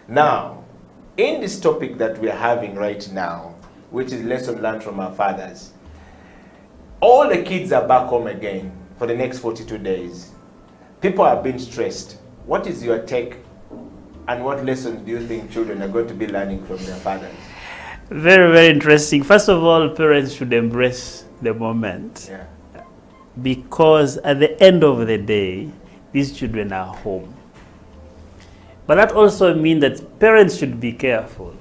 Now, in this topic that we are having right now, which is lesson learned from our fathers, all the kids are back home again for the next 42 days. People are being stressed. What is your take, and what lessons do you think children are going to be learning from their fathers? Very, very interesting. First of all, parents should embrace the moment. Yeah. Because at the end of the day, these children are home. But that also means that parents should be careful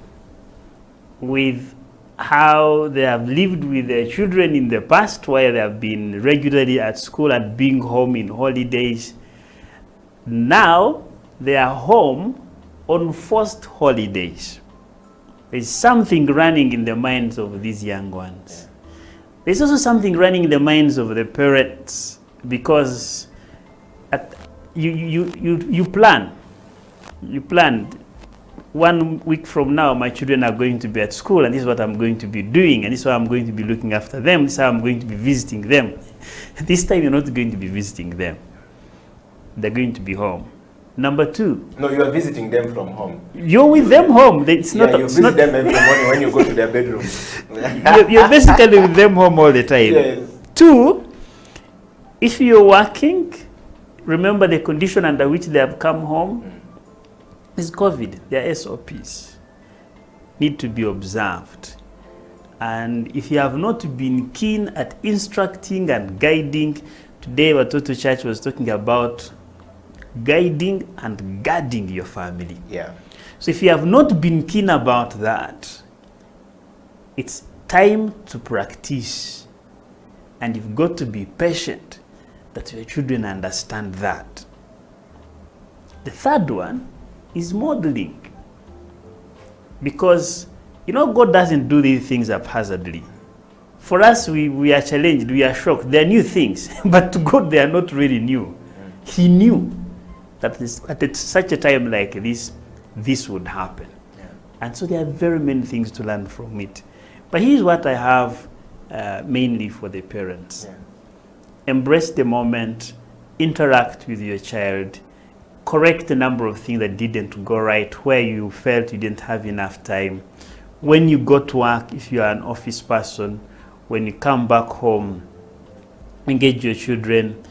with how they have lived with their children in the past, where they have been regularly at school and being home in holidays. Now, they are home on forced holidays. There's something running in the minds of these young ones. There's also something running in the minds of the parents, because you plan. You planned 1 week from now, my children are going to be at school, and this is what I'm going to be doing, and this is how I'm going to be looking after them, this is how I'm going to be visiting them. This time you're not going to be visiting them. They're going to be home. Number two. No, you are visiting them from home. You're with them home. It's not, you visit them every morning when you go to their bedroom. You're basically with them home all the time. Yes. Two, if you're working, remember the condition under which they have come home is COVID. Their SOPs need to be observed. And if you have not been keen at instructing and guiding, today Watoto Church was talking about guiding and guarding your family. Yeah. So if you have not been keen about that, it's time to practice. And you've got to be patient that your children understand that. The third one is modeling. Because, God doesn't do these things haphazardly. For us, we are challenged, we are shocked. They are new things, but to God, they are not really new. He knew that at such a time like this would happen. Yeah. And so there are very many things to learn from it. But here's what I have mainly for the parents. Yeah. Embrace the moment, interact with your child, correct the number of things that didn't go right, where you felt you didn't have enough time. When you go to work, if you are an office person, when you come back home, engage your children.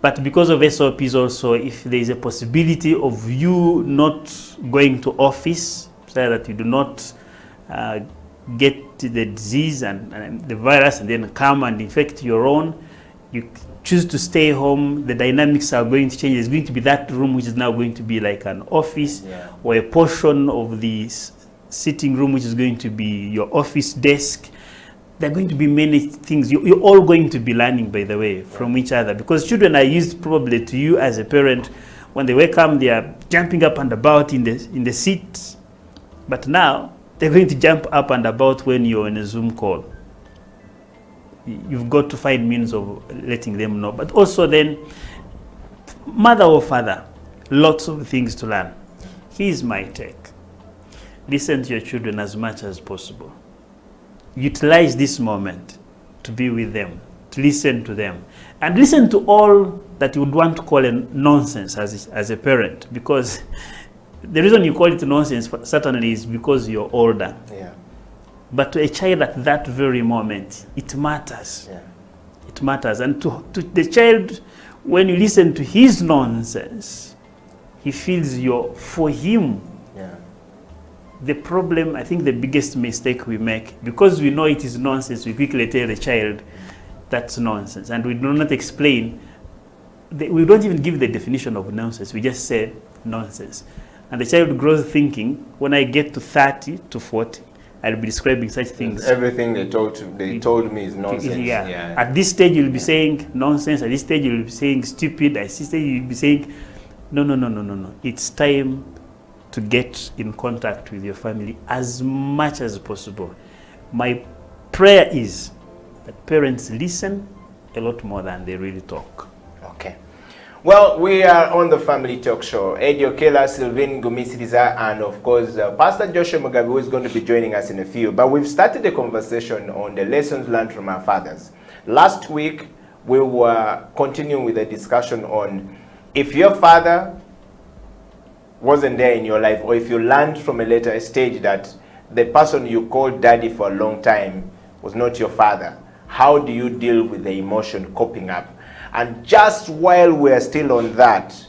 But because of SOPs also, if there is a possibility of you not going to office, so that you do not get the disease and the virus and then come and infect your own, you choose to stay home, the dynamics are going to change. There's going to be that room which is now going to be like an office, or a portion of the sitting room which is going to be your office desk. There are going to be many things. You're all going to be learning, by the way, from each other, because children are used probably to you as a parent. When they wake up, they are jumping up and about in the seats. But now, they're going to jump up and about when you're in a Zoom call. You've got to find means of letting them know. But also then, mother or father, lots of things to learn. Here's my take. Listen to your children as much as possible. Utilize this moment to be with them, to listen to them. And listen to all that you would want to call a nonsense as a parent, because the reason you call it nonsense certainly is because you're older. Yeah. But to a child at that very moment, it matters. Yeah. It matters. And to the child, when you listen to his nonsense, he feels you're for him. Yeah. The problem, I think the biggest mistake we make, because we know it is nonsense, we quickly tell the child that's nonsense. And we do not explain, we don't even give the definition of nonsense, we just say nonsense. And the child grows thinking, when I get to 30 to 40, I'll be describing such things. Everything they told me is nonsense. Yeah. Yeah. At this stage, you'll be saying nonsense. At this stage, you'll be saying stupid. At this stage, you'll be saying, no. It's time to get in contact with your family as much as possible. My prayer is that parents listen a lot more than they really talk. Okay. Well, we are on the Family Talk Show. Eddie Okela, Sylvain Gumisiriza, and of course, Pastor Joshua Mugabe, who is going to be joining us in a few. But we've started a conversation on the lessons learned from our fathers. Last week, we were continuing with a discussion on if your father wasn't there in your life, or if you learned from a later stage that the person you called daddy for a long time was not your father, how do you deal with the emotion coping up? And just while we're still on that,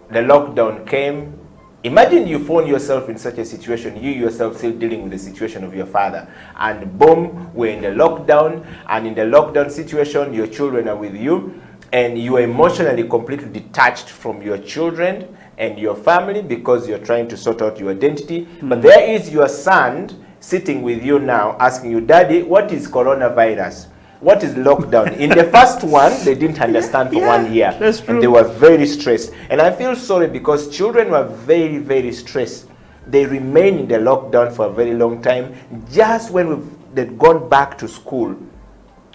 the lockdown came. Imagine you found yourself in such a situation, you yourself still dealing with the situation of your father, and boom, we're in the lockdown, and in the lockdown situation, your children are with you, and you are emotionally completely detached from your children and your family because you're trying to sort out your identity. But there is your son sitting with you now asking you, Daddy, what is coronavirus? What is lockdown? In the first one, they didn't understand for 1 year. That's true. And they were very stressed. And I feel sorry because children were very, very stressed. They remained in the lockdown for a very long time. Just when they'd gone back to school,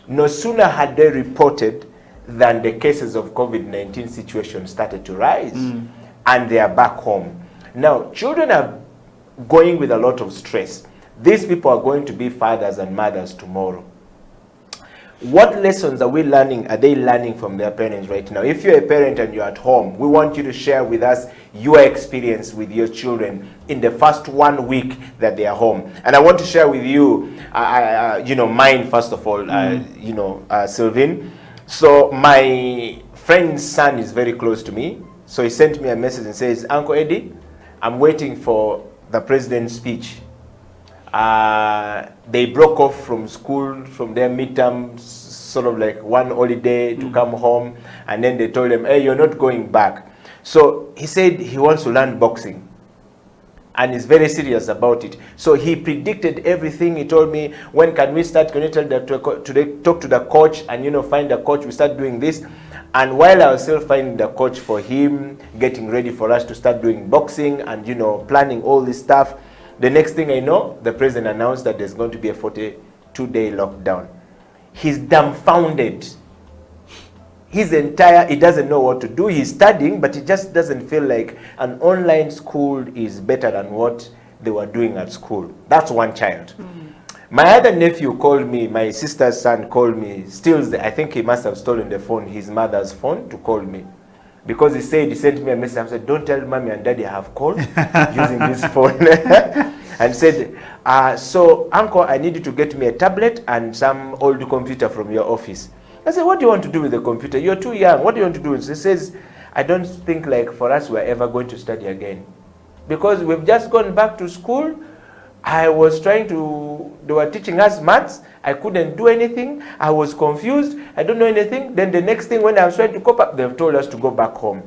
no sooner had they reported than the cases of COVID-19 situation started to rise. And they are back home. Now, children are going with a lot of stress. These people are going to be fathers and mothers tomorrow. What lessons are we learning? Are they learning from their parents right now? If you're a parent and you're at home, we want you to share with us your experience with your children in the first 1 week that they are home. And I want to share with you, mine first of all, Sylvain. So my friend's son is very close to me. So he sent me a message and says, Uncle Eddie, I'm waiting for the president's speech. They broke off from school, from their midterms, sort of like one holiday to come home, and then they told him, hey, you're not going back. So he said he wants to learn boxing, and he's very serious about it. So he predicted everything. He told me, when can we start? Can you tell them to talk to the coach and, find the coach? We start doing this. And while I was still finding the coach for him, getting ready for us to start doing boxing and, planning all this stuff, the next thing I know, the president announced that there's going to be a 42-day lockdown. He's dumbfounded. He doesn't know what to do. He's studying, but he just doesn't feel like an online school is better than what they were doing at school. That's one child. My other nephew called me, my sister's son called me, I think he must have stolen the phone, his mother's phone, to call me. Because he sent me a message. I said, don't tell mommy and daddy I have called using this phone. And said, so uncle, I need you to get me a tablet and some old computer from your office. I said, what do you want to do with the computer? You're too young. What do you want to do? He says, I don't think like for us we're ever going to study again. Because we've just gone back to school. They were teaching us maths. I couldn't do anything. I was confused. I don't know anything. Then the next thing, when I was trying to cope up, they've told us to go back home.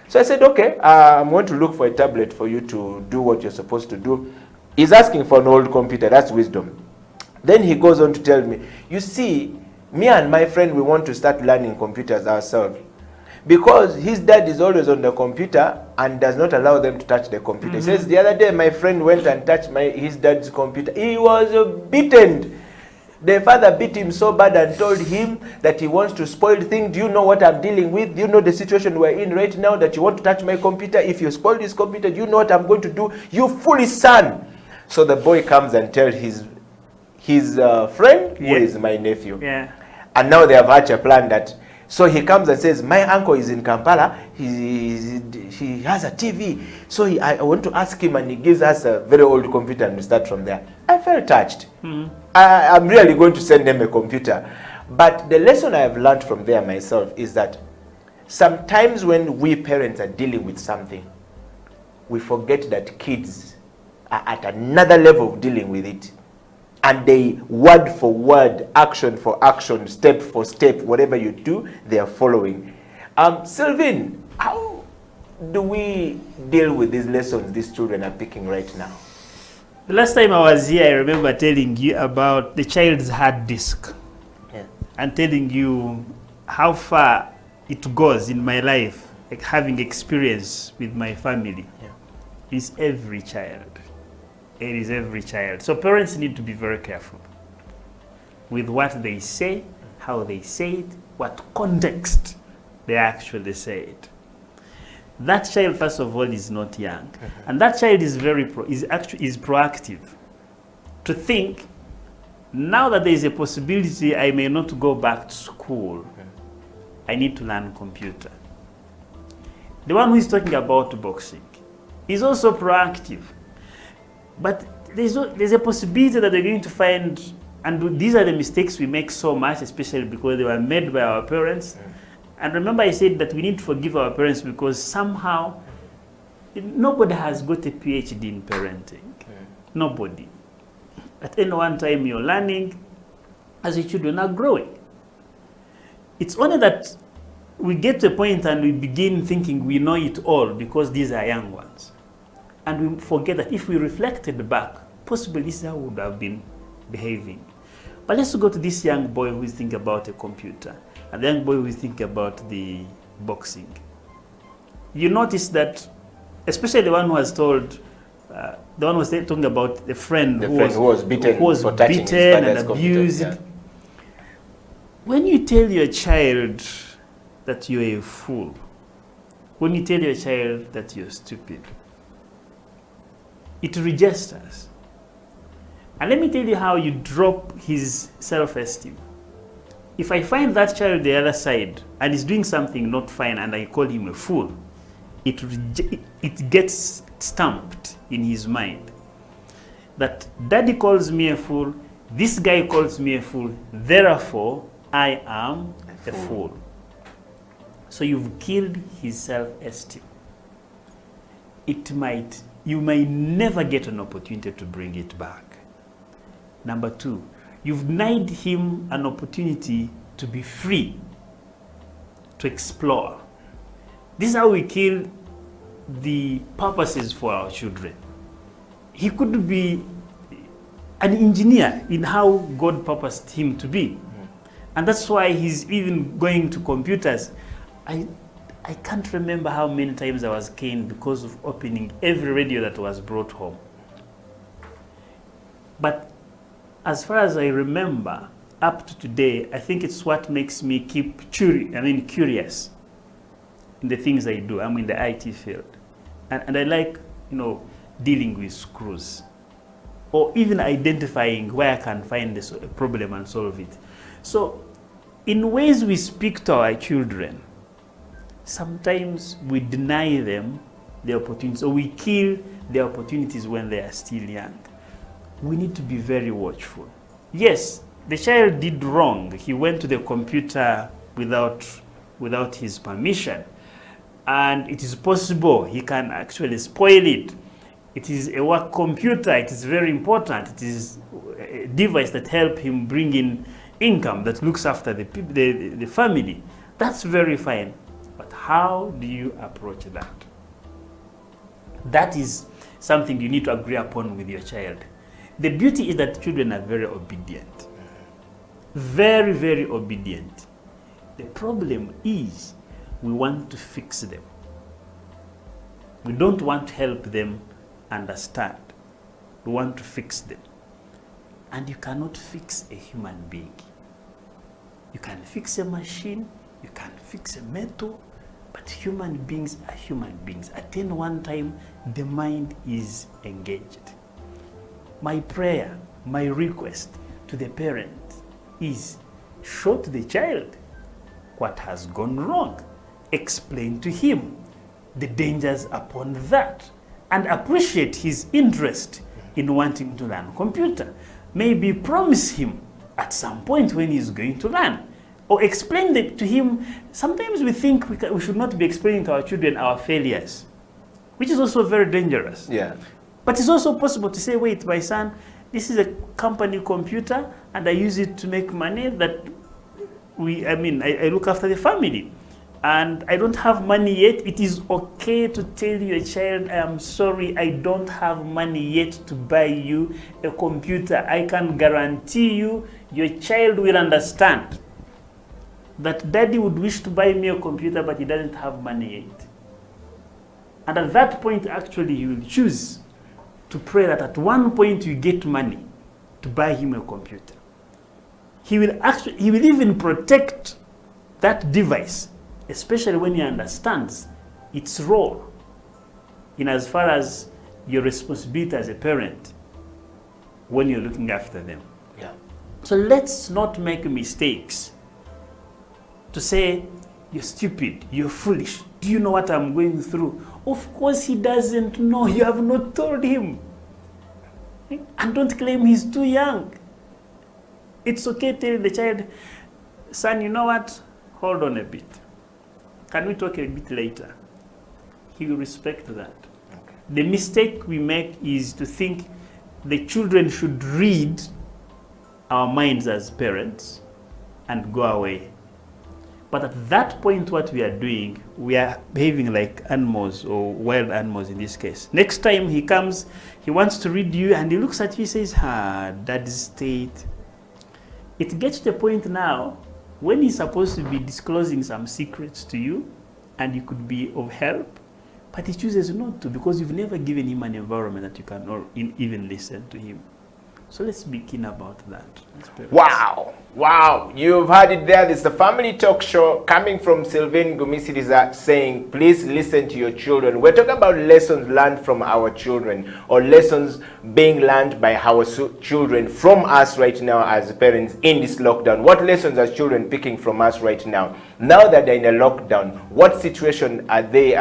So I said, okay, I'm going to look for a tablet for you to do what you're supposed to do. He's asking for an old computer. That's wisdom. Then he goes on to tell me, you see, me and my friend, we want to start learning computers ourselves. Because his dad is always on the computer and does not allow them to touch the computer. He says, the other day my friend went and touched his dad's computer. He was beaten. The father beat him so bad and told him that he wants to spoil things. Do you know what I'm dealing with? Do you know the situation we're in right now that you want to touch my computer? If you spoil this computer, do you know what I'm going to do? You foolish son. So the boy comes and tells his friend, who is my nephew. Yeah. And now they have hatched a plan that, so he comes and says, my uncle is in Kampala, he has a TV. So I want to ask him, and he gives us a very old computer, and we start from there. I felt touched. I'm really going to send them a computer. But the lesson I have learned from there myself is that sometimes when we parents are dealing with something, we forget that kids are at another level of dealing with it. And they, word for word, action for action, step for step, whatever you do, they are following. Sylvain, how do we deal with these lessons these children are picking right now? The last time I was here, I remember telling you about the child's hard disk. Yeah. And telling you how far it goes in my life, like having experience with my family. Yeah. It's every child. It is every child. So parents need to be very careful with what they say, how they say it, what context they actually say it. That child, first of all, is not young, and that child is is proactive to think, now that there is a possibility I may not go back to school, I need to learn computer. The one who is talking about boxing, is also proactive. But there's a possibility that they're going to find, and these are the mistakes we make so much, especially because they were made by our parents. And remember I said that we need to forgive our parents because somehow nobody has got a PhD in parenting. Nobody. At any one time you're learning as your children are growing. It's only that we get to a point and we begin thinking we know it all because these are young ones. And we forget that if we reflected back, possibly this is how we would have been behaving. But let's go to this young boy who is thinking about a computer, and the young boy who is thinking about the boxing. You notice that, especially the one who was told, the one who was talking about the friend who was beaten and abused. Yeah. When you tell your child that you're a fool, when you tell your child that you're stupid, it registers. And let me tell you how you drop his self-esteem. If I find that child the other side and is doing something not fine and I call him a fool, it gets stamped in his mind that daddy calls me a fool, this guy calls me a fool, therefore I am a fool. So you've killed his self-esteem. You may never get an opportunity to bring it back. Number two, you've denied him an opportunity to be free, to explore. This is how we kill the purposes for our children. He could be an engineer in how God purposed him to be. And that's why he's even going to computers. I can't remember how many times I was caned because of opening every radio that was brought home. But as far as I remember, up to today, I think it's what makes me keep curious in the things I do. I'm in the IT field. And I like, dealing with screws. Or even identifying where I can find this problem and solve it. So, in ways we speak to our children, sometimes we deny them the opportunities, or we kill the opportunities when they are still young. We need to be very watchful. Yes, the child did wrong. He went to the computer without his permission. And it is possible he can actually spoil it. It is a work computer. It is very important. It is a device that helps him bring in income, that looks after the family. That's very fine. But how do you approach that? That is something you need to agree upon with your child. The beauty is that children are very obedient. Very, very obedient. The problem is we want to fix them. We don't want to help them understand. We want to fix them. And you cannot fix a human being. You can fix a machine, you can fix a metal, but human beings are human beings. At any one time, the mind is engaged. My prayer, my request to the parent is show to the child what has gone wrong. Explain to him the dangers upon that and appreciate his interest in wanting to learn computer. Maybe promise him at some point when he's going to learn, or explain to him. Sometimes we think we should not be explaining to our children our failures, which is also very dangerous. Yeah. But it's also possible to say, wait, my son, this is a company computer and I use it to make money that I look after the family. And I don't have money yet. It is okay to tell your child, I am sorry, I don't have money yet to buy you a computer. I can guarantee you, your child will understand that daddy would wish to buy me a computer, but he doesn't have money yet. And at that point, actually, he will choose to pray that at one point you get money to buy him a computer. He will even protect that device, especially when he understands its role in as far as your responsibility as a parent when you're looking after them. Yeah. So let's not make mistakes to say, you're stupid, you're foolish, do you know what I'm going through? Of course he doesn't know. You have not told him. And don't claim he's too young. It's okay to tell the child, son, you know what? Hold on a bit. Can we talk a bit later? He will respect that. Okay. The mistake we make is to think the children should read our minds as parents and go away. But at that point, what we are doing, we are behaving like animals, or wild animals in this case. Next time he comes, he wants to read you, and he looks at you and says, daddy's state. It gets to the point now when he's supposed to be disclosing some secrets to you, and you could be of help, but he chooses not to because you've never given him an environment that you can even listen to him. So let's be keen about that. Wow. Wow. You've heard it there. This is the Family Talk Show coming from Sylvain Gumisiriza saying, please listen to your children. We're talking about lessons learned from our children, or lessons being learned by our children from us right now as parents in this lockdown. What lessons are children picking from us right now? Now that they're in a lockdown, what situation are they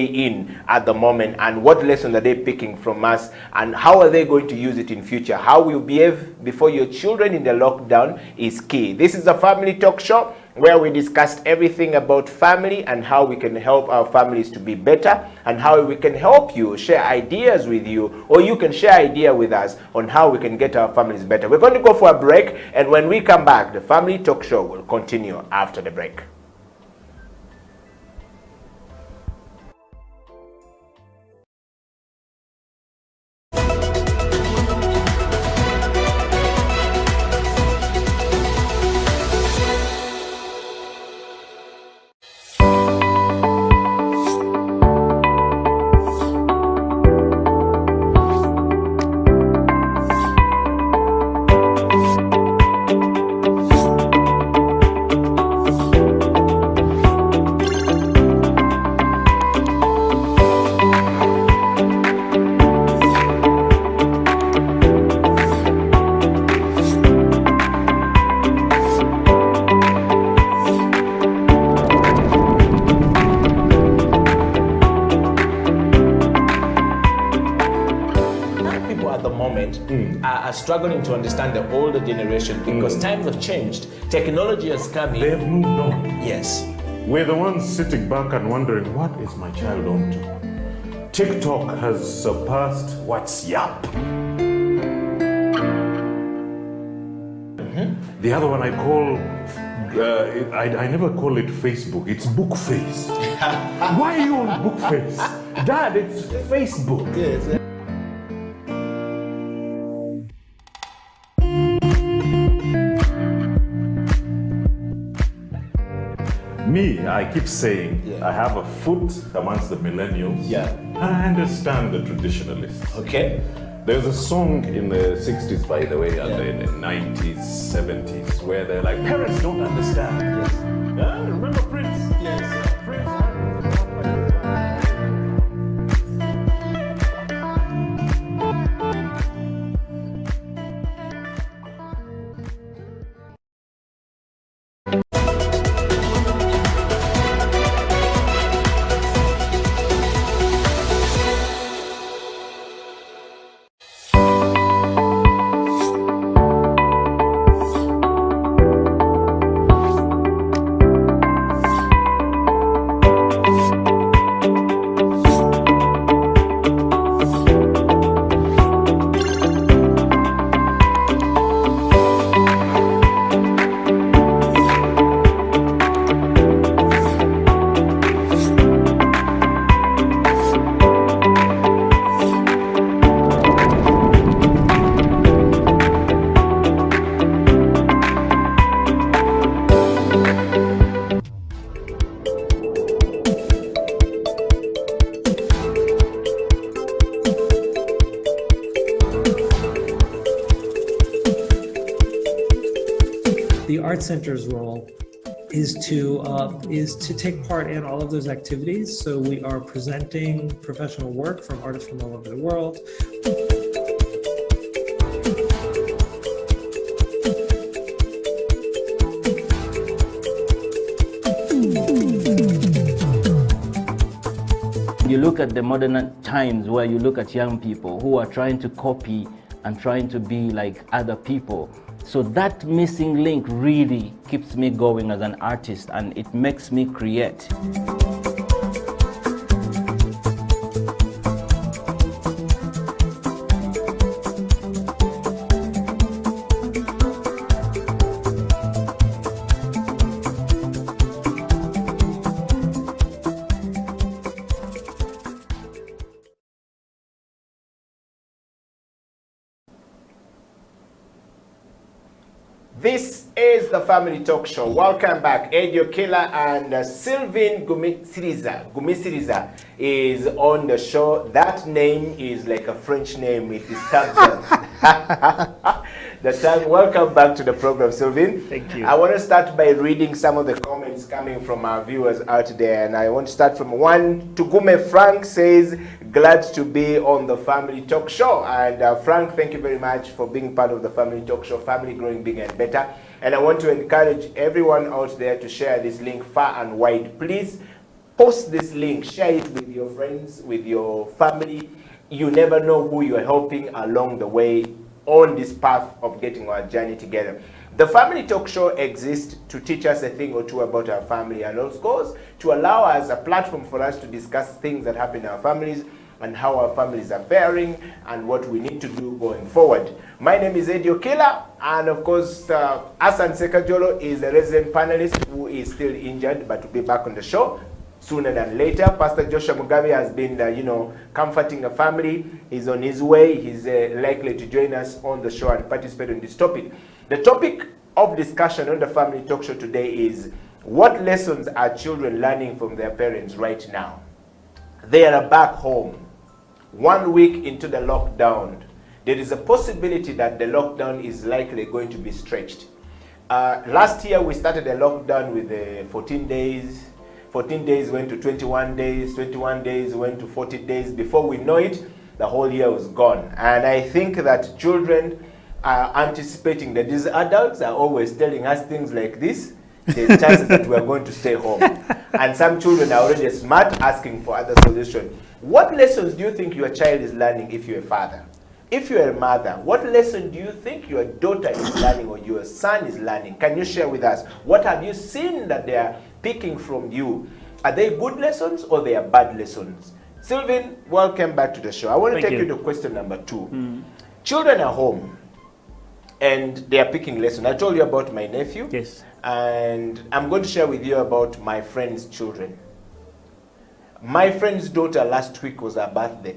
in at the moment, and what lessons are they picking from us, and how are they going to use it in future? How you behave before your children in the lockdown is key. This is a Family Talk Show where we discussed everything about family and how we can help our families to be better, and how we can help you share ideas with you, or you can share idea with us on how we can get our families better. We're going to go for a break, and when we come back, the Family Talk Show will continue after the break. Are struggling to understand the older generation because times have changed. Technology has come in. They have moved on. Yes. We're the ones sitting back and wondering, what is my child on to? TikTok has surpassed WhatsApp. The other one I call, I never call it Facebook, it's Bookface. Why are you on Bookface? Dad, it's Facebook. Yes. Me, I keep saying, I have a foot amongst the millennials. Yeah. And I understand the traditionalists. Okay. There's a song in the 60s, by the way, and in the 90s, 70s, where they're like, parents don't understand. Yes. Remember Prince? Yes. The Art Center's role is to take part in all of those activities. So we are presenting professional work from artists from all over the world. you look at the modern times where you look at young people who are trying to copy and trying to be like other people. So that missing link really keeps me going as an artist, and it makes me create. This is the Family Talk Show. Welcome back. Edio Killer and Sylvain Gumisiriza is on the show. That name is like a French name. It disturbs us. Welcome back to the program, Sylvain. Thank you. I want to start by reading some of the comments coming from our viewers out there. And I want to start from one. Tugume Frank says, glad to be on the Family Talk Show. And Frank, thank you very much for being part of the Family Talk Show, family growing bigger and better. And I want to encourage everyone out there to share this link far and wide. Please post this link, share it with your friends, with your family. You never know who you're helping along the way on this path of getting our journey together. The Family Talk Show exists to teach us a thing or two about our family, and of course to allow us a platform for us to discuss things that happen in our families and how our families are faring and what we need to do going forward. My name is Edio Killer, and of course Asan Sekajolo is a resident panelist who is still injured but will be back on the show sooner than later. Pastor Joshua Mugabe has been, comforting a family. He's on his way. He's likely to join us on the show and participate in this topic. The topic of discussion on the Family Talk Show today is, what lessons are children learning from their parents right now? They are back home, 1 week into the lockdown. There is a possibility that the lockdown is likely going to be stretched. Last year we started a lockdown with 14 days. 14 days went to 21 days, 21 days went to 40 days. Before we know it, the whole year was gone. And I think that children are anticipating that these adults are always telling us things like this. There's chances that we are going to stay home. And some children are already smart, asking for other solutions. What lessons do you think your child is learning if you're a father? If you're a mother, what lesson do you think your daughter is learning or your son is learning? Can you share with us? What have you seen that they are picking from you? Are they good lessons or they are bad lessons? Sylvain, welcome back to the show. I want to take you to question number 2. Children are home and they are picking lessons. I told you about my nephew. Yes. And I'm going to share with you about my friend's children. My friend's daughter last week was her birthday.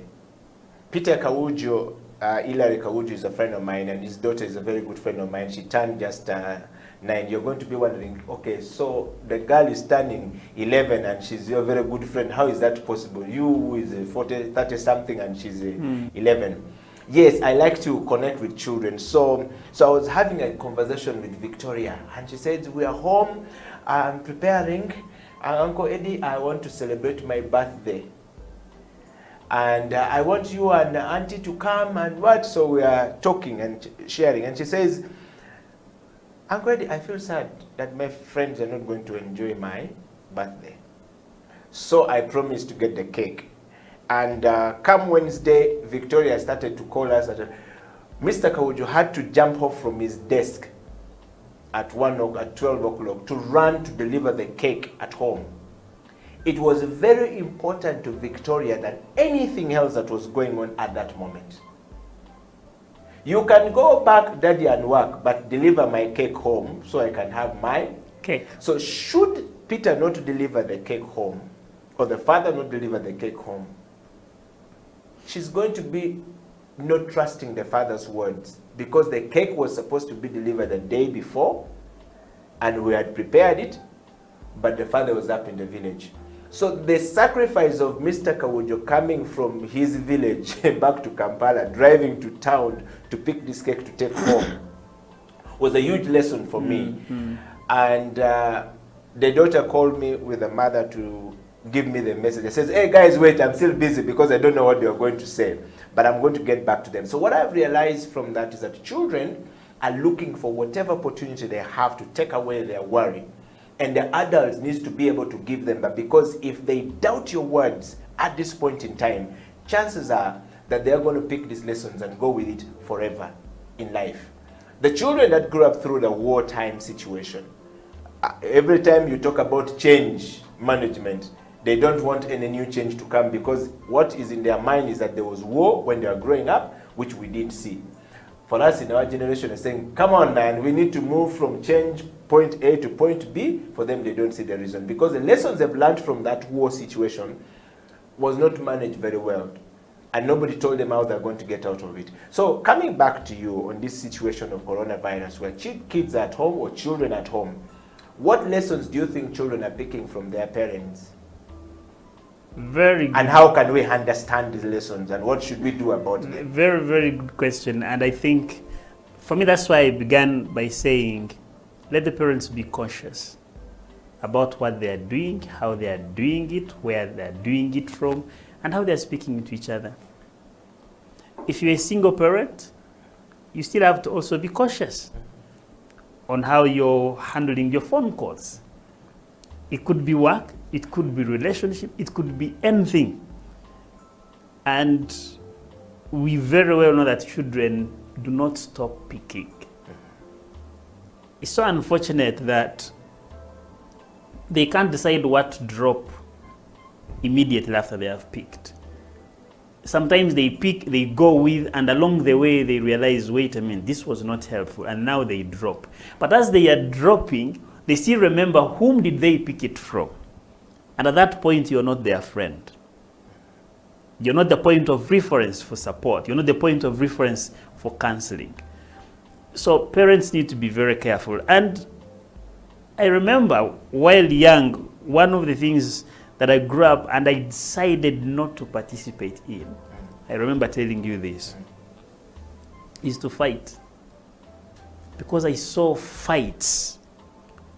Peter Kawujo, Hilary Kawujo is a friend of mine, and his daughter is a very good friend of mine. She turned just 9. You're going to be wondering, okay, so the girl is turning 11 and she's your very good friend. How is that possible? You who is 40, 30 something and she's 11. Yes, I like to connect with children. So I was having a conversation with Victoria, and she said, we are home, I'm preparing. Uncle Eddie, I want to celebrate my birthday. And I want you and Auntie to come and what? So we are talking and sharing. And she says, Uncle Eddie, I feel sad that my friends are not going to enjoy my birthday. So I promised to get the cake. And come Wednesday, Victoria started to call us. Mr. Kawujo had to jump off from his desk at 12 o'clock to run to deliver the cake at home. It was very important to Victoria than anything else that was going on at that moment. You can go back, Daddy, and work, but deliver my cake home so I can have my cake. So should Peter not deliver the cake home, or the father not deliver the cake home, she's going to be not trusting the father's words, because the cake was supposed to be delivered the day before and we had prepared it, but the father was up in the village. So the sacrifice of Mr. Kawujo coming from his village back to Kampala, driving to town to pick this cake to take home, was a huge lesson for me. And the daughter called me with the mother to give me the message. It says, hey guys, wait, I'm still busy because I don't know what they're going to say, but I'm going to get back to them. So what I've realized from that is that children are looking for whatever opportunity they have to take away their worry. And the adults needs to be able to give them that, because if they doubt your words, at this point in time, chances are that they are going to pick these lessons and go with it forever in life. The children that grew up through the wartime situation, every time you talk about change management, they don't want any new change to come, because what is in their mind is that there was war when they were growing up, which we didn't see. For us in our generation, is saying, come on man, we need to move from change point A to point B. For them, they don't see the reason, because the lessons they've learned from that war situation was not managed very well, and nobody told them how they're going to get out of it. So coming back to you on this situation of coronavirus, where kids at home or children at home, what lessons do you think children are picking from their parents? Very good. And how can we understand these lessons, and what should we do about them? Very, very good question. And I think, for me, that's why I began by saying, let the parents be cautious about what they are doing, how they are doing it, where they are doing it from, and how they are speaking to each other. If you're a single parent, you still have to also be cautious on how you're handling your phone calls. It could be work, it could be relationship, it could be anything. And we very well know that children do not stop picking. It's so unfortunate that they can't decide what to drop immediately after they have picked. Sometimes they pick, they go with, and along the way they realize, wait a minute, this was not helpful, and now they drop. But as they are dropping, they still remember whom did they pick it from. And at that point, you're not their friend. You're not the point of reference for support. You're not the point of reference for counseling. So parents need to be very careful. And I remember while young, one of the things that I grew up and I decided not to participate in, I remember telling you this, is to fight. Because I saw fights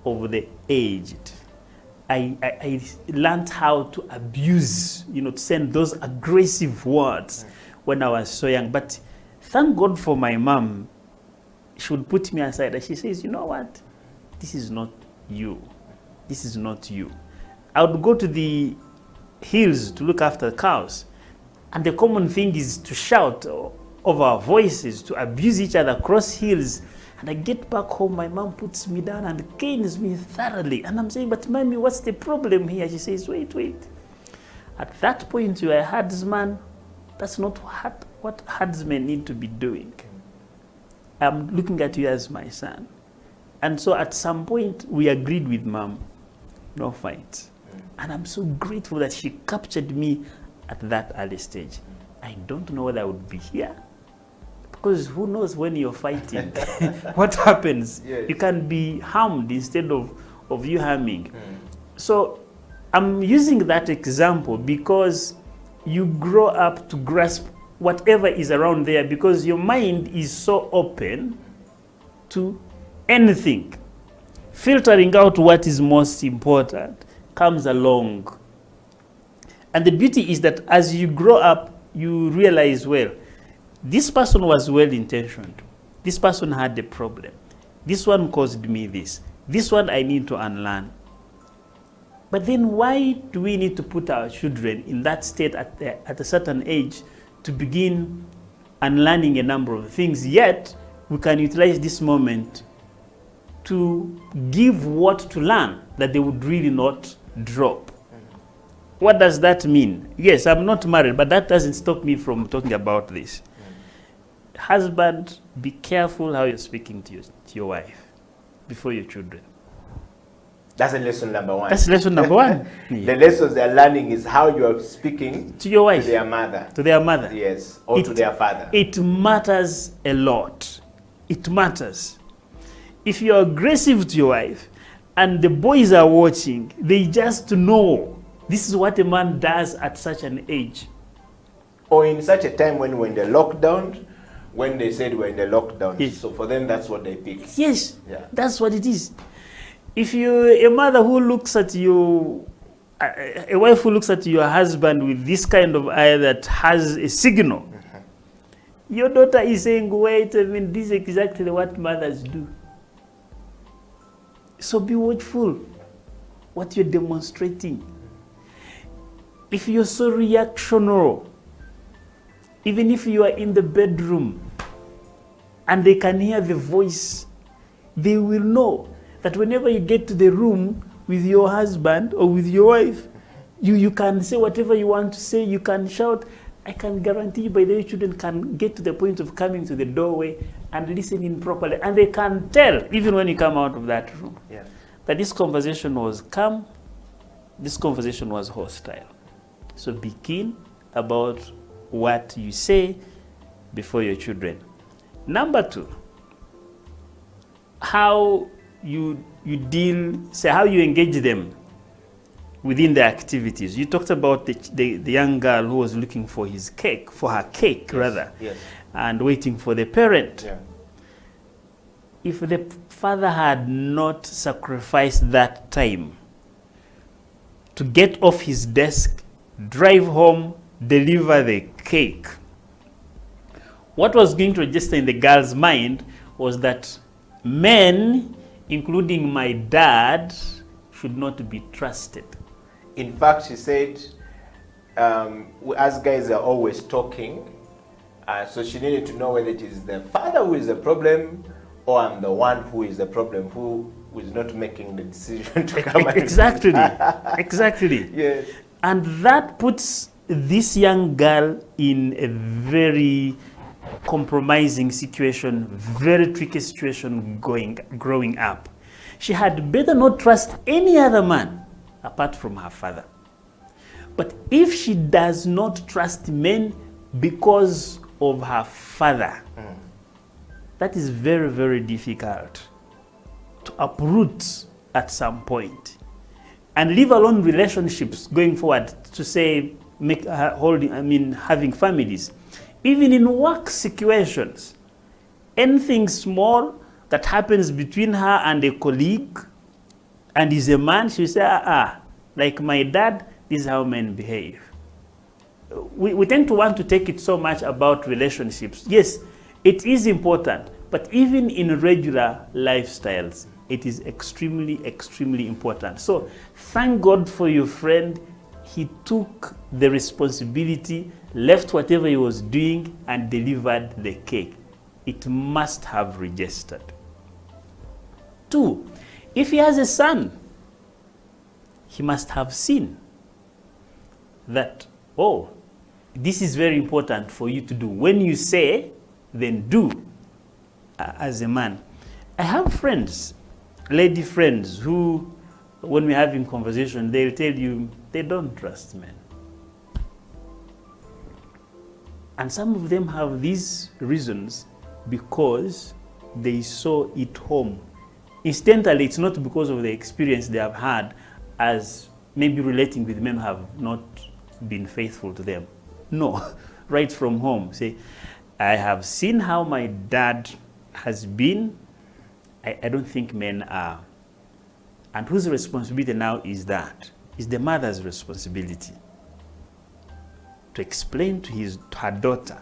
over the aged. I learned how to abuse, to send those aggressive words when I was so young. But thank God for my mom. She would put me aside and she says, you know what? This is not you. This is not you. I would go to the hills to look after cows. And the common thing is to shout over our voices, to abuse each other across hills. And I get back home, my mom puts me down and canes me thoroughly. And I'm saying, but mommy, what's the problem here? She says, wait. At that point, you're a herdsman. That's not what herdsmen need to be doing. I'm looking at you as my son. And so at some point, we agreed with mom, no fight. And I'm so grateful that she captured me at that early stage. I don't know whether I would be here. Because who knows when you're fighting, what happens? Yes. You can be harmed instead of you harming. So I'm using that example because you grow up to grasp whatever is around there, because your mind is so open to anything. Filtering out what is most important comes along. And the beauty is that as you grow up, you realize, well, this person was well-intentioned. This person had a problem. This one caused me this. This one I need to unlearn. But then why do we need to put our children in that state at a certain age to begin unlearning a number of things? Yet, we can utilize this moment to give what to learn that they would really not drop. What does that mean? Yes, I'm not married, but that doesn't stop me from talking about this. Husband, be careful how you're speaking to your wife before your children. That's lesson number one. That's lesson number one. Yeah. The lessons they're learning is how you are speaking to your wife, to their mother. To their mother. Yes, or to their father. It matters a lot. It matters. If you're aggressive to your wife and the boys are watching, they just know this is what a man does at such an age. Or in such a time when we're in the lockdown, when they said we're in the lockdown. Yes. So for them, that's what they pick. Yes, yeah. That's what it is. If you're a mother who looks at you, a wife who looks at your husband with this kind of eye that has a signal, your daughter is saying, wait a minute, this is exactly what mothers do. So be watchful what you're demonstrating. if you're so reactionary, even if you are in the bedroom and they can hear the voice, they will know that whenever you get to the room with your husband or with your wife, you can say whatever you want to say, you can shout. I can guarantee you, by the way, children can get to the point of coming to the doorway and listening properly. And they can tell, even when you come out of that room, that this conversation was calm, this conversation was hostile. So be keen about what you say before your children. Number 2, how you deal, say how you engage them within the activities. You talked about the young girl who was looking for her cake, and waiting for the parent. Yeah. If the father had not sacrificed that time to get off his desk, drive home, deliver the cake, what was going to register in the girl's mind was that men, including my dad, should not be trusted. In fact, she said, us guys are always talking, so she needed to know whether it is the father who is the problem or I'm the one who is the problem, who is not making the decision to come. Exactly. Exactly. Yes. And that puts this young girl in a very compromising situation, very tricky situation growing up. She had better not trust any other man apart from her father. But if she does not trust men because of her father, that is very, very difficult to uproot at some point. And leave alone relationships going forward, to say, having families. Even in work situations, anything small that happens between her and a colleague and is a man, she'll say, like my dad, this is how men behave. We tend to want to take it so much about relationships. Yes, it is important, but even in regular lifestyles, it is extremely, extremely important. So thank God for your friend. He took the responsibility, left whatever he was doing, and delivered the cake. It must have registered. 2, if he has a son, he must have seen that, oh, this is very important for you to do. When you say, then do, as a man. I have friends, lady friends, who, when we're having conversation, they'll tell you they don't trust men. And some of them have these reasons because they saw it home. Incidentally, it's not because of the experience they have had as maybe relating with men have not been faithful to them. No, right from home. Say, I have seen how my dad has been. I don't think men are. And whose responsibility now is that? It's the mother's responsibility to explain to her daughter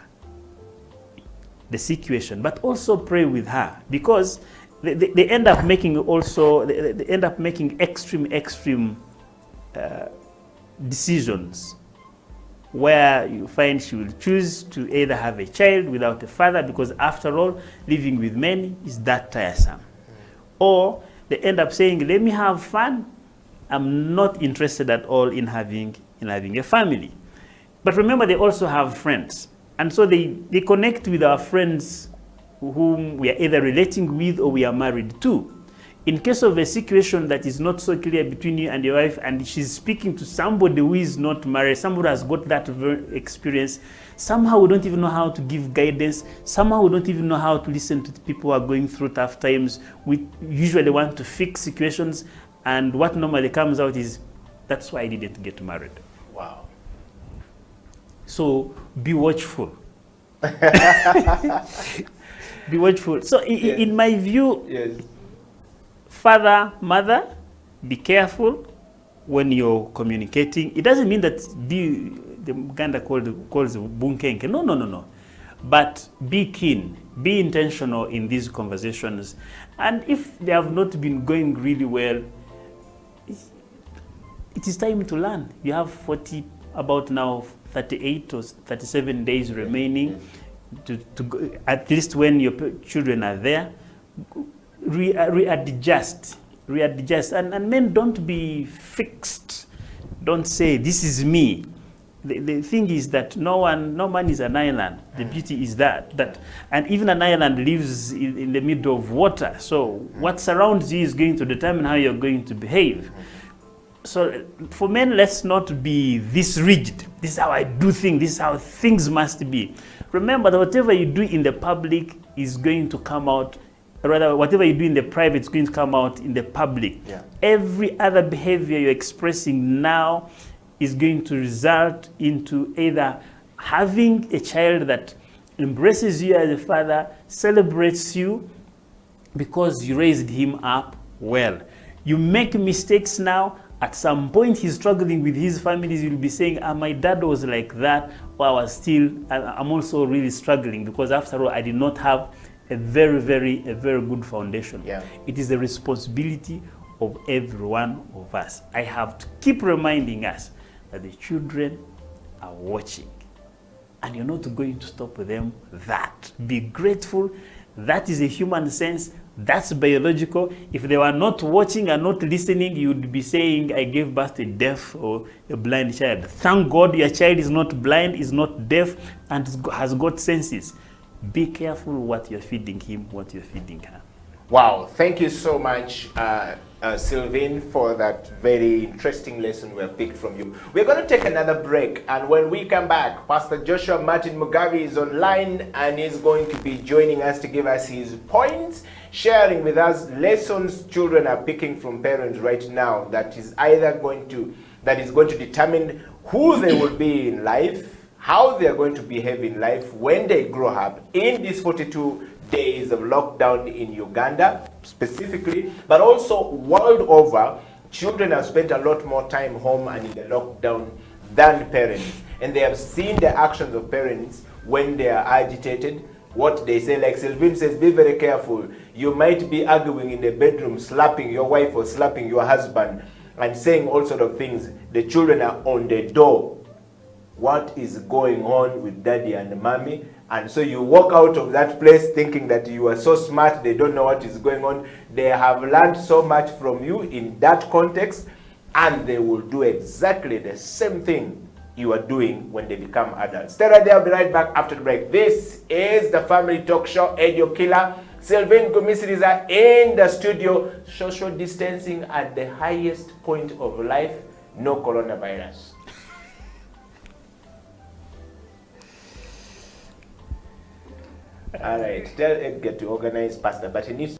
the situation, but also pray with her, because they end up making extreme decisions, where you find she will choose to either have a child without a father, because after all, living with men is that tiresome, or they end up saying, let me have fun, I'm not interested at all in having a family. But remember, they also have friends. And so they connect with our friends whom we are either relating with or we are married to. In case of a situation that is not so clear between you and your wife, and she's speaking to somebody who is not married, somebody who has got that experience, somehow we don't even know how to give guidance, somehow we don't even know how to listen to people who are going through tough times. We usually want to fix situations, and what normally comes out is, that's why I didn't get married. Wow. So be watchful. Be watchful. So in my view, Yes. father, mother, be careful when you're communicating. It doesn't mean that the Uganda calls bunkenke. No. But be keen, be intentional in these conversations. And if they have not been going really well, it is time to learn. You have 40 about now 38 or 37 days remaining to go, at least when your children are there, readjust. And men, don't be fixed. Don't say, this is me. The thing is that no man is an island. The beauty is that and even an island lives in the middle of water. So what surrounds you is going to determine how you're going to behave. So for men, let's not be this rigid. This is how I do things. This is how things must be. Remember that whatever you do in the public is going to come out, rather whatever you do in the private is going to come out in the public. Yeah. Every other behavior you're expressing now is going to result into either having a child that embraces you as a father, celebrates you because you raised him up well. You make mistakes now. At some point he's struggling with his family, you'll be saying, my dad was like that, or I'm also really struggling because after all, I did not have a very good foundation. Yeah. It is the responsibility of every one of us. I have to keep reminding us that the children are watching and you're not going to stop them that. Be grateful. That is a human sense. That's biological. If they were not watching and not listening, you would be saying, I gave birth to a deaf or a blind child. Thank God your child is not blind, is not deaf, and has got senses. Be careful what you're feeding him, what you're feeding her. Wow, thank you so much, Sylvain, for that very interesting lesson we have picked from you. We're going to take another break, and when we come back, Pastor Joshua Martin Mugabe is online and is going to be joining us to give us his points, sharing with us lessons children are picking from parents right now that is going to determine who they will be in life, how they are going to behave in life when they grow up in these 42 days of lockdown in Uganda specifically, but also world over. Children have spent a lot more time home and in the lockdown than parents, and they have seen the actions of parents when they are agitated, what they say. Like Sylvain says, be very careful. You might be arguing in the bedroom, slapping your wife or slapping your husband and saying all sort of things. The children are on the door. What is going on with daddy and mommy? And so you walk out of that place thinking that you are so smart, they don't know what is going on. They have learned so much from you in that context, and they will do exactly the same thing you are doing when they become adults. Stay right there, I'll be right back after the break. This is the Family Talk Show. Edio Killer, Sylvain Gomisiriza in the studio. Social distancing at the highest point of life. No coronavirus. All right, tell Edgar to organize Pastor, but he needs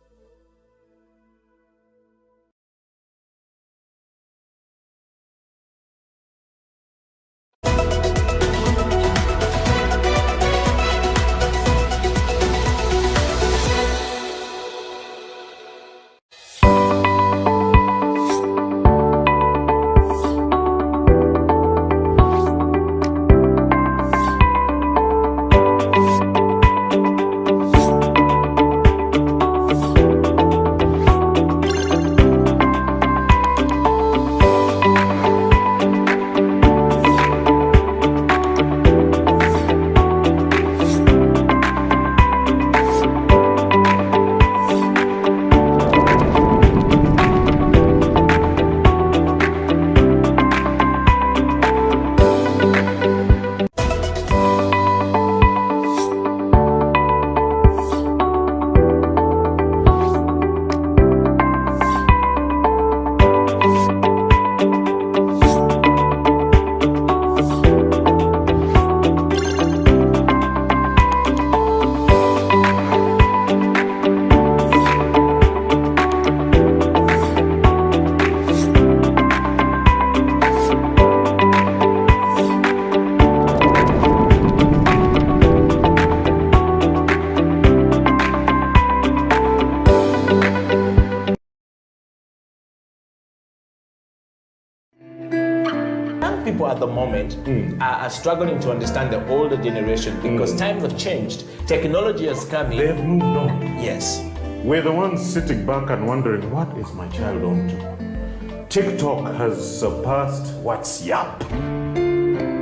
people at the moment are struggling to understand the older generation because times have changed. Technology has come in. They've moved on. Yes. We're the ones sitting back and wondering, what is my child on to? TikTok has surpassed WhatsApp.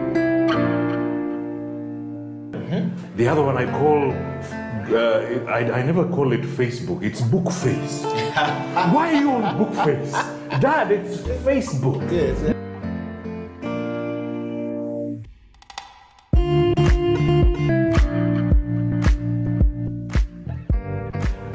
The other one I call, I never call it Facebook, it's book face. Why are you on book face? Dad, it's Facebook. Yes.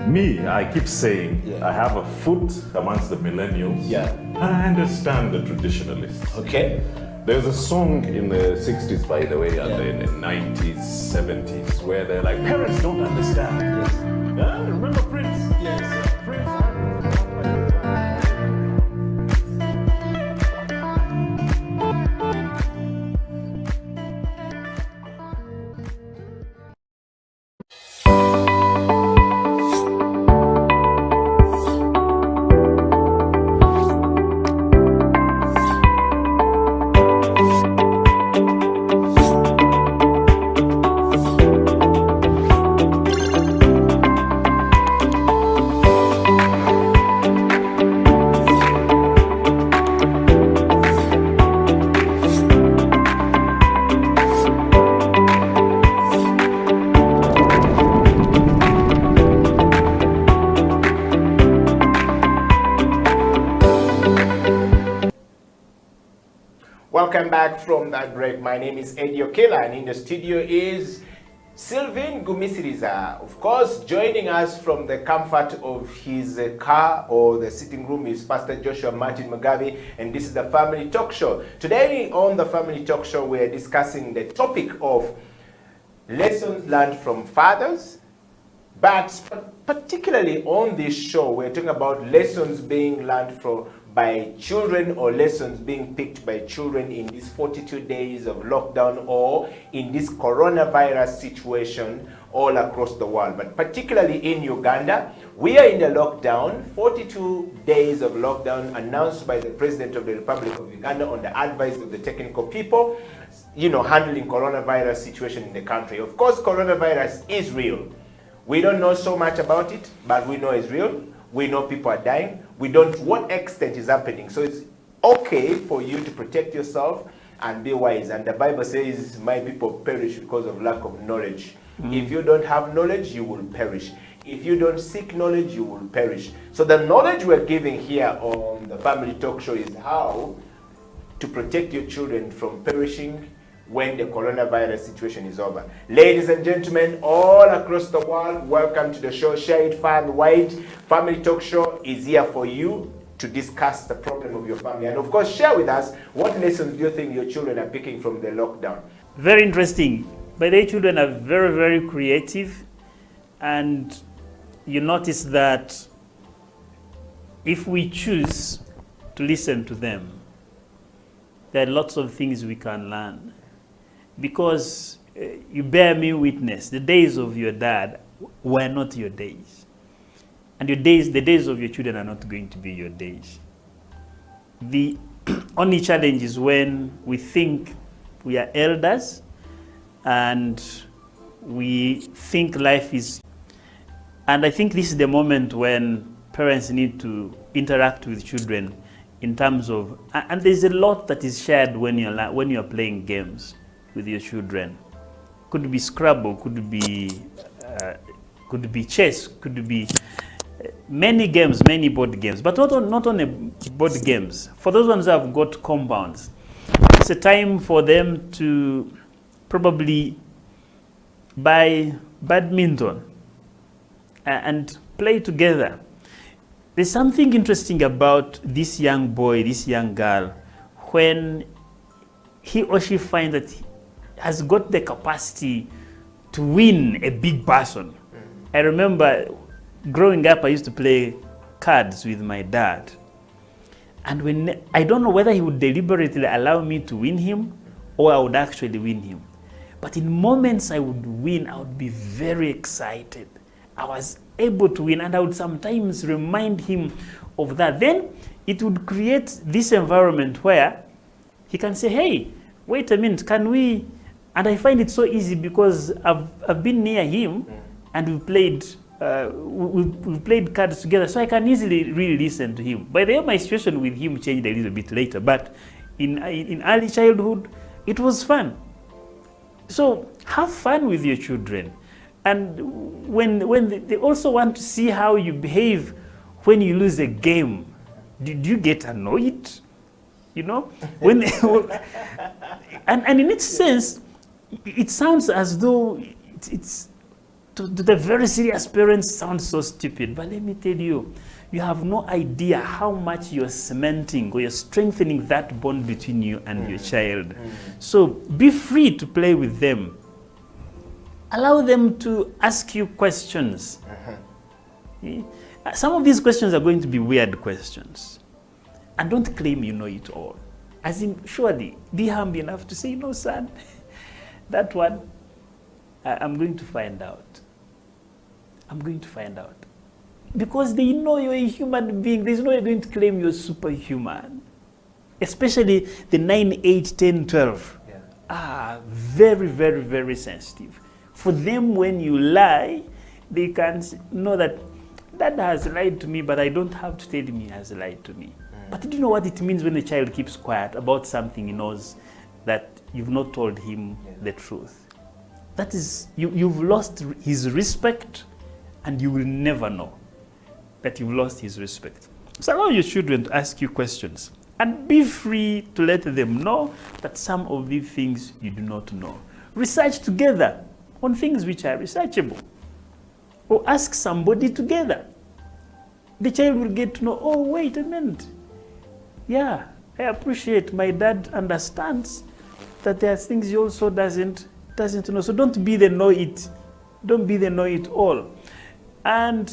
Me, I keep saying, I have a foot amongst the millennials. Yeah. And I understand the traditionalists. Okay. There's a song in the 60s, by the way, and in the 90s, 70s, where they're like, parents don't understand. Yes. Remember Prince? Yes. Prince. Welcome back from that break. My name is Eddie Okela, and in the studio is Sylvain Gumisiriza. Of course, joining us from the comfort of his car or the sitting room is Pastor Joshua Martin Mugabe, and this is the Family Talk Show. Today on the Family Talk Show, we are discussing the topic of lessons learned from fathers, but particularly on this show, we're talking about lessons being learned by children, or lessons being picked by children in these 42 days of lockdown, or in this coronavirus situation all across the world. But particularly in Uganda, we are in the lockdown, 42 days of lockdown announced by the President of the Republic of Uganda on the advice of the technical people, handling coronavirus situation in the country. Of course, coronavirus is real. We don't know so much about it, but we know it's real. We know people are dying. We don't know what extent is happening. So it's okay for you to protect yourself and be wise. And the Bible says, my people perish because of lack of knowledge. If you don't have knowledge, you will perish. If you don't seek knowledge, you will perish. So the knowledge we're giving here on the Family Talk Show is how to protect your children from perishing when the coronavirus situation is over. Ladies and gentlemen, all across the world, welcome to the show. Share it far and wide. Family Talk Show is here for you to discuss the problem of your family. And of course, share with us, what lessons do you think your children are picking from the lockdown? Very interesting. But their children are very, very creative. And you notice that if we choose to listen to them, there are lots of things we can learn. Because you bear me witness, the days of your dad were not your days. And the days of your children are not going to be your days. The only challenge is when we think we are elders and we think life is... And I think this is the moment when parents need to interact with children in terms of... And there's a lot that is shared when you're playing games with your children. Could be Scrabble, could be chess, could be many games, many board games, but not only board games. For those ones that have got compounds, it's a time for them to probably buy badminton and play together. There's something interesting about this young boy, this young girl, when he or she finds that he has got the capacity to win a big person. I remember growing up, I used to play cards with my dad. And I don't know whether he would deliberately allow me to win him or I would actually win him. But in moments I would win, I would be very excited. I was able to win, and I would sometimes remind him of that. Then it would create this environment where he can say, hey, wait a minute, can we? And I find it so easy because I've been near him and we've played cards together, so I can easily really listen to him. By the way, my situation with him changed a little bit later, but in early childhood, it was fun. So have fun with your children. And when they also want to see how you behave when you lose a game. Do you get annoyed? You know? When they, and in its sense, it sounds as though it's to the very serious parents sounds so stupid. But let me tell you, you have no idea how much you're cementing or you're strengthening that bond between you and your child. So be free to play with them. Allow them to ask you questions. Some of these questions are going to be weird questions. And don't claim you know it all. As in, surely, be humble enough to say, you know, son, that one, I'm going to find out. I'm going to find out. Because they know you're a human being. There's no way you're going to claim you're superhuman. Especially the 9, 8, 10, 12. Yeah. Very, very, very sensitive. For them, when you lie, they can know that Dad has lied to me, but I don't have to tell him he has lied to me. But do you know what it means when a child keeps quiet about something he knows that you've not told him the truth? That is, you've lost his respect, and you will never know that you've lost his respect. So allow your children to ask you questions, and be free to let them know that some of these things you do not know. Research together on things which are researchable, or ask somebody together. The child will get to know, oh, wait a minute. Yeah, I appreciate my dad understands that there are things he also doesn't know. So don't be the know-it. Don't be the know-it-all. And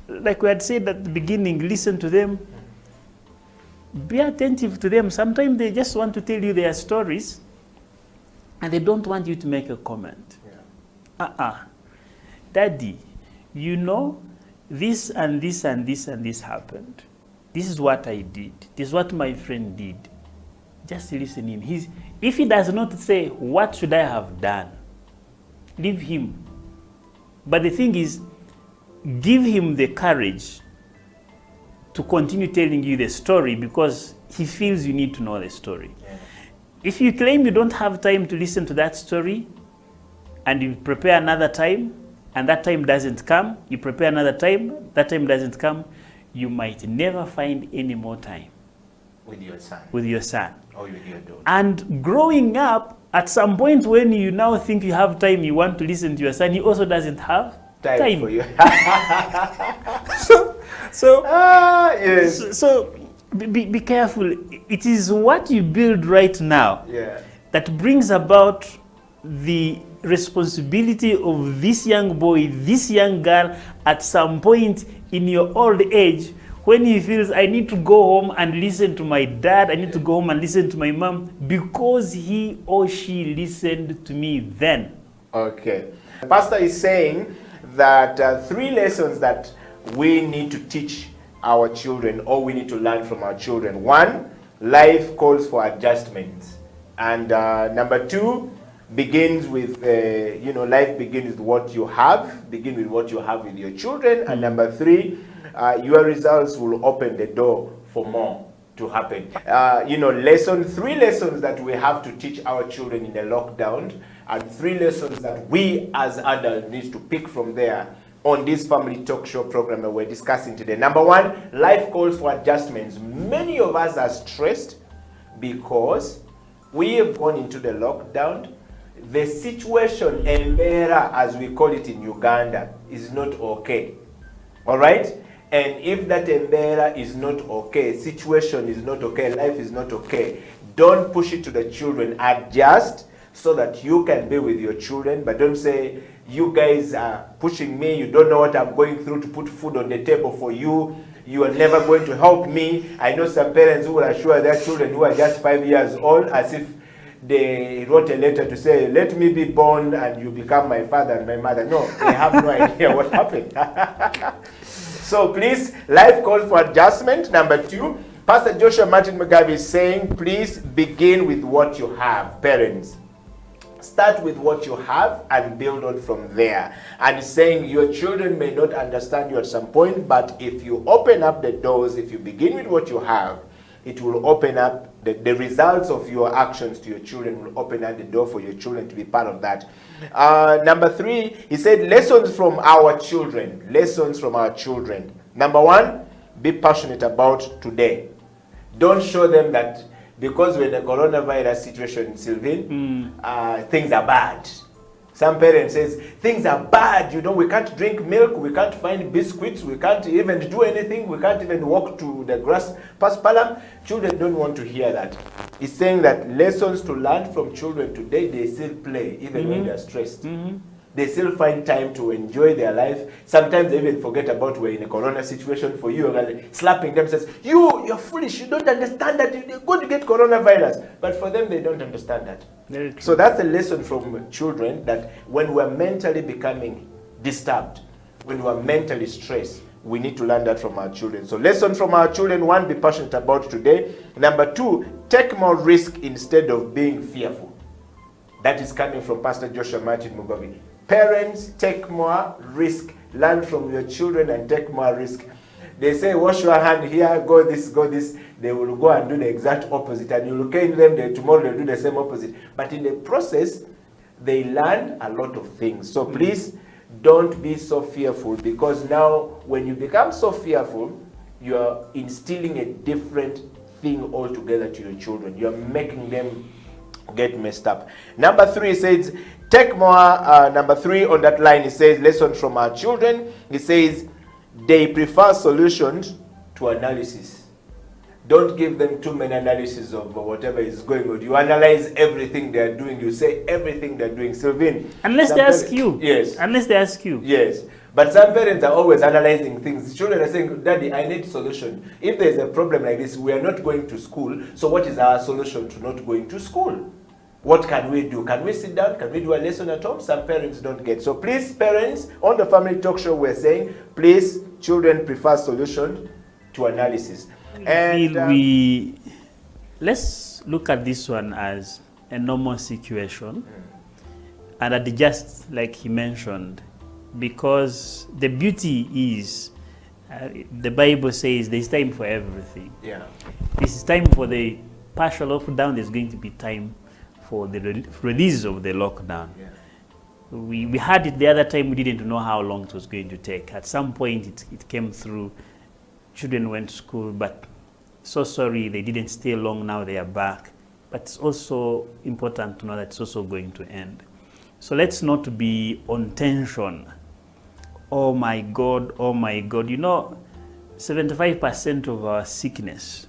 like we had said at the beginning, listen to them. Be attentive to them. Sometimes they just want to tell you their stories, and they don't want you to make a comment. Daddy, you know, this and this and this and this happened. This is what I did. This is what my friend did. Just listen him. If he does not say, what should I have done? Leave him. But the thing is, give him the courage to continue telling you the story, because he feels you need to know the story. Yeah. If you claim you don't have time to listen to that story, and you prepare another time, and that time doesn't come, you prepare another time, that time doesn't come, you might never find any more time. With your son. With your son. Or with your daughter. And growing up, at some point when you now think you have time, you want to listen to your son, he also doesn't have time. For you. So be careful. It is what you build right now that brings about the responsibility of this young boy, this young girl, at some point in your old age, when he feels, I need to go home and listen to my dad, I need to go home and listen to my mom, because he or she listened to me then. Okay. The pastor is saying that 3 lessons that we need to teach our children, or we need to learn from our children. 1, life calls for adjustments. And number 2, begins with, life begins with what you have. Begin with what you have with your children. And number 3, your results will open the door for more to happen. 3 lessons that we have to teach our children in a lockdown, and 3 lessons that we as adults need to pick from there on this family talk show program that we're discussing today. Number 1, life calls for adjustments. Many of us are stressed because we have gone into the lockdown. The situation, embera, as we call it in Uganda, is not okay. All right? And if that embera is not okay, situation is not okay, life is not okay, don't push it to the children. Adjust so that you can be with your children, but don't say, you guys are pushing me, you don't know what I'm going through to put food on the table for you, you are never going to help me. I know some parents who will assure their children who are just 5 years old as if they wrote a letter to say, let me be born and you become my father and my mother. No, they have no idea what happened. So please, life calls for adjustment. Number 2, Pastor Joshua Martin Mugabe is saying, please begin with what you have, parents. Start with what you have and build on from there. And he's saying your children may not understand you at some point, but if you open up the doors, if you begin with what you have, it will open up The results of your actions to your children will open up the door for your children to be part of that. Number 3, he said, lessons from our children. Lessons from our children. Number 1, be passionate about today. Don't show them that because we're in a coronavirus situation, Sylvain, things are bad. Some parents says, things are bad, we can't drink milk, we can't find biscuits, we can't even do anything, we can't even walk to the grass paspalam. Children don't want to hear that. He's saying that lessons to learn from children today, they still play, even when they're stressed. They still find time to enjoy their life. Sometimes they even forget about we're in a corona situation. For you, slapping them says, you're foolish, you don't understand that you're going to get coronavirus. But for them, they don't understand that. So that's a lesson from children, that when we're mentally becoming disturbed, when we're mentally stressed, we need to learn that from our children. So lesson from our children: 1, be passionate about today. Number 2, take more risk instead of being fearful. That is coming from Pastor Joshua Martin Mugovi. Parents, take more risk. Learn from your children and take more risk. They say, wash your hand here, go this, go this. They will go and do the exact opposite. And you look at them, tomorrow they'll do the same opposite. But in the process, they learn a lot of things. So please, don't be so fearful, because now when you become so fearful, you are instilling a different thing altogether to your children. You are making them get messed up. Number 3 says, take more. Number 3 on that line, it says, lessons from our children. It says, they prefer solutions to analysis. Don't give them too many analysis of whatever is going on. You analyze everything they're doing. You say everything they're doing. Sylvain, unless they ask you. Yes. Unless they ask you. Yes. But some parents are always analyzing things. Children are saying, Daddy, I need solution. If there's a problem like this, we are not going to school. So what is our solution to not going to school? What can we do? Can we sit down? Can we do a lesson at home? Some parents don't get. So please, parents, on the Family Talk Show, we're saying, please, children prefer solution to analysis. And let's look at this one as a normal situation, and adjust, like he mentioned, because the beauty is, the Bible says there's time for everything. Yeah. This is time for the partial lockdown. There's going to be time for the release of the lockdown. Yeah. We had it the other time. We didn't know how long it was going to take. At some point, it came through. Children went to school, but so sorry, they didn't stay long. Now they are back. But it's also important to know that it's also going to end. So let's not be on tension. Oh my God, oh my God. 75% of our sickness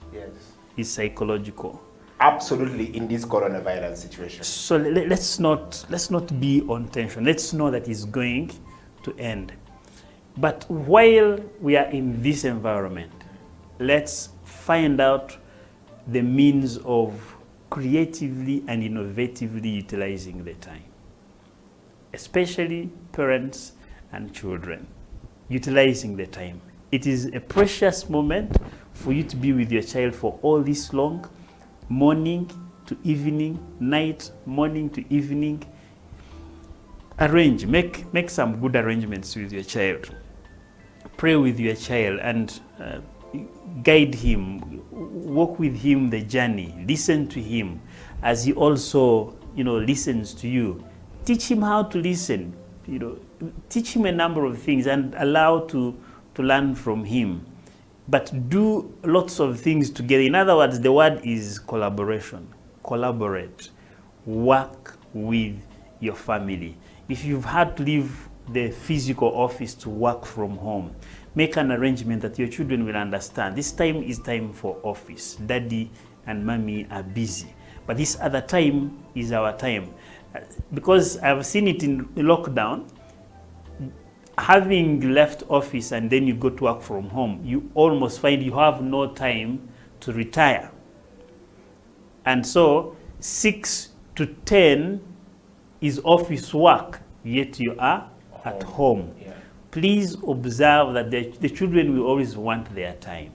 is psychological. Absolutely, in this coronavirus situation. So let's not be on tension. Let's know that it's going to end. But while we are in this environment, let's find out the means of creatively and innovatively utilizing the time. Especially parents and children, utilizing the time. It is a precious moment for you to be with your child for all this long, morning to evening, night, morning to evening. Arrange, make some good arrangements with your child. Pray with your child and guide him, walk with him the journey, listen to him as he also, listens to you. Teach him how to listen, teach him a number of things and allow to learn from him. But do lots of things together. In other words, the word is collaboration. Collaborate. Work with your family. If you've had to leave the physical office to work from home, make an arrangement that your children will understand. This time is time for office. Daddy and mommy are busy. But this other time is our time. Because I've seen it in lockdown, having left office and then you go to work from home, you almost find you have no time to retire. And so 6 to 10 is office work, yet you are at home. Yeah. Please observe that the children will always want their time.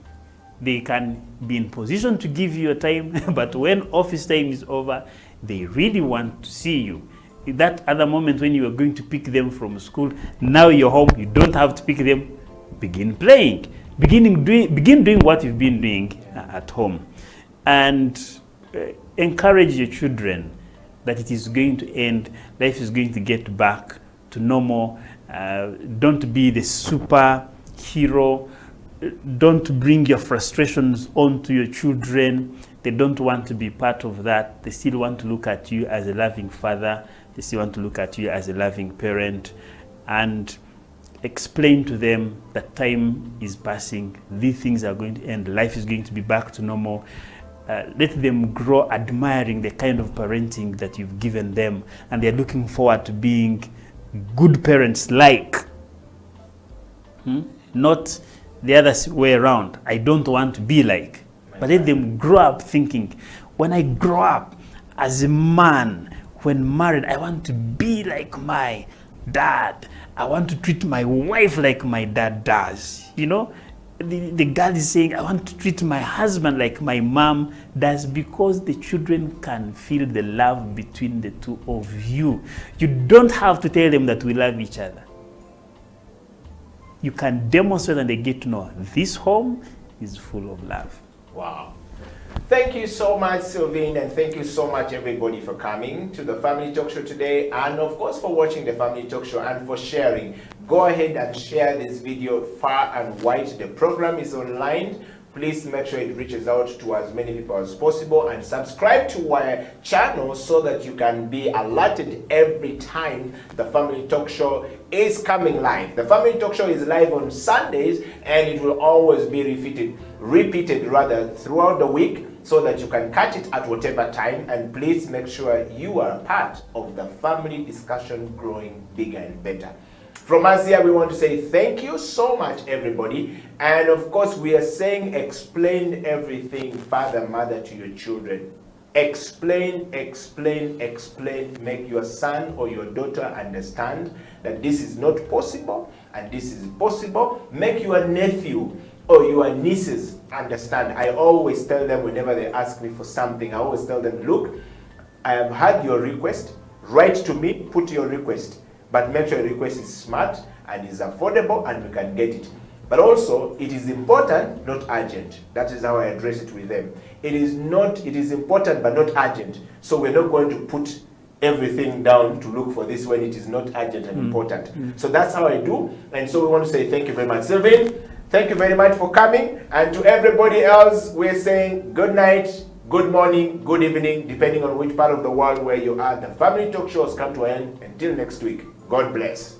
They can be in position to give you your time, but when office time is over, they really want to see you. That other moment when you are going to pick them from school, now you're home, you don't have to pick them, begin playing. Begin doing what you've been doing at home. And encourage your children that it is going to end, life is going to get back to normal. Don't be the superhero. Don't bring your frustrations onto your children. They don't want to be part of that. They still want to look at you as a loving father. They still want to look at you as a loving parent. And explain to them that time is passing. These things are going to end. Life is going to be back to normal. Let them grow admiring the kind of parenting that you've given them. And they're looking forward to being good parents not the other way around. I don't want to be like. But let them grow up thinking, when I grow up as a man, when married, I want to be like my dad. I want to treat my wife like my dad does. You know, the girl is saying, I want to treat my husband like my mom does, because the children can feel the love between the two of you. You don't have to tell them that we love each other. You can demonstrate and they get to know this home is full of love. Wow. Thank you so much, Sylvain, and thank you so much, everybody, for coming to the Family Talk Show today, and of course for watching the Family Talk Show and for sharing. Go ahead and share this video far and wide. The program is online. Please make sure it reaches out to as many people as possible, and subscribe to our channel so that you can be alerted every time the Family Talk Show is coming live. The Family Talk Show is live on Sundays, and it will always be repeated throughout the week, so that you can catch it at whatever time. And please make sure you are a part of the family discussion growing bigger and better. From us here, we want to say thank you so much, everybody. And of course, we are saying explain everything, father, mother, to your children. Explain, explain, explain. Make your son or your daughter understand that this is not possible and this is possible. Make your nephew or your nieces understand. I always tell them whenever they ask me for something, I always tell them, look, I have heard your request. Write to me, put your request. But make sure your request is smart and is affordable and we can get it. But also, it is important, not urgent. That is how I address it with them. It is important but not urgent. So we're not going to put everything down to look for this when it is not urgent and important. So that's how I do. And so we want to say thank you very much. Sylvain, thank you very much for coming. And to everybody else, we're saying good night, good morning, good evening, depending on which part of the world where you are. The Family Talk Show has come to an end. Until next week, God bless.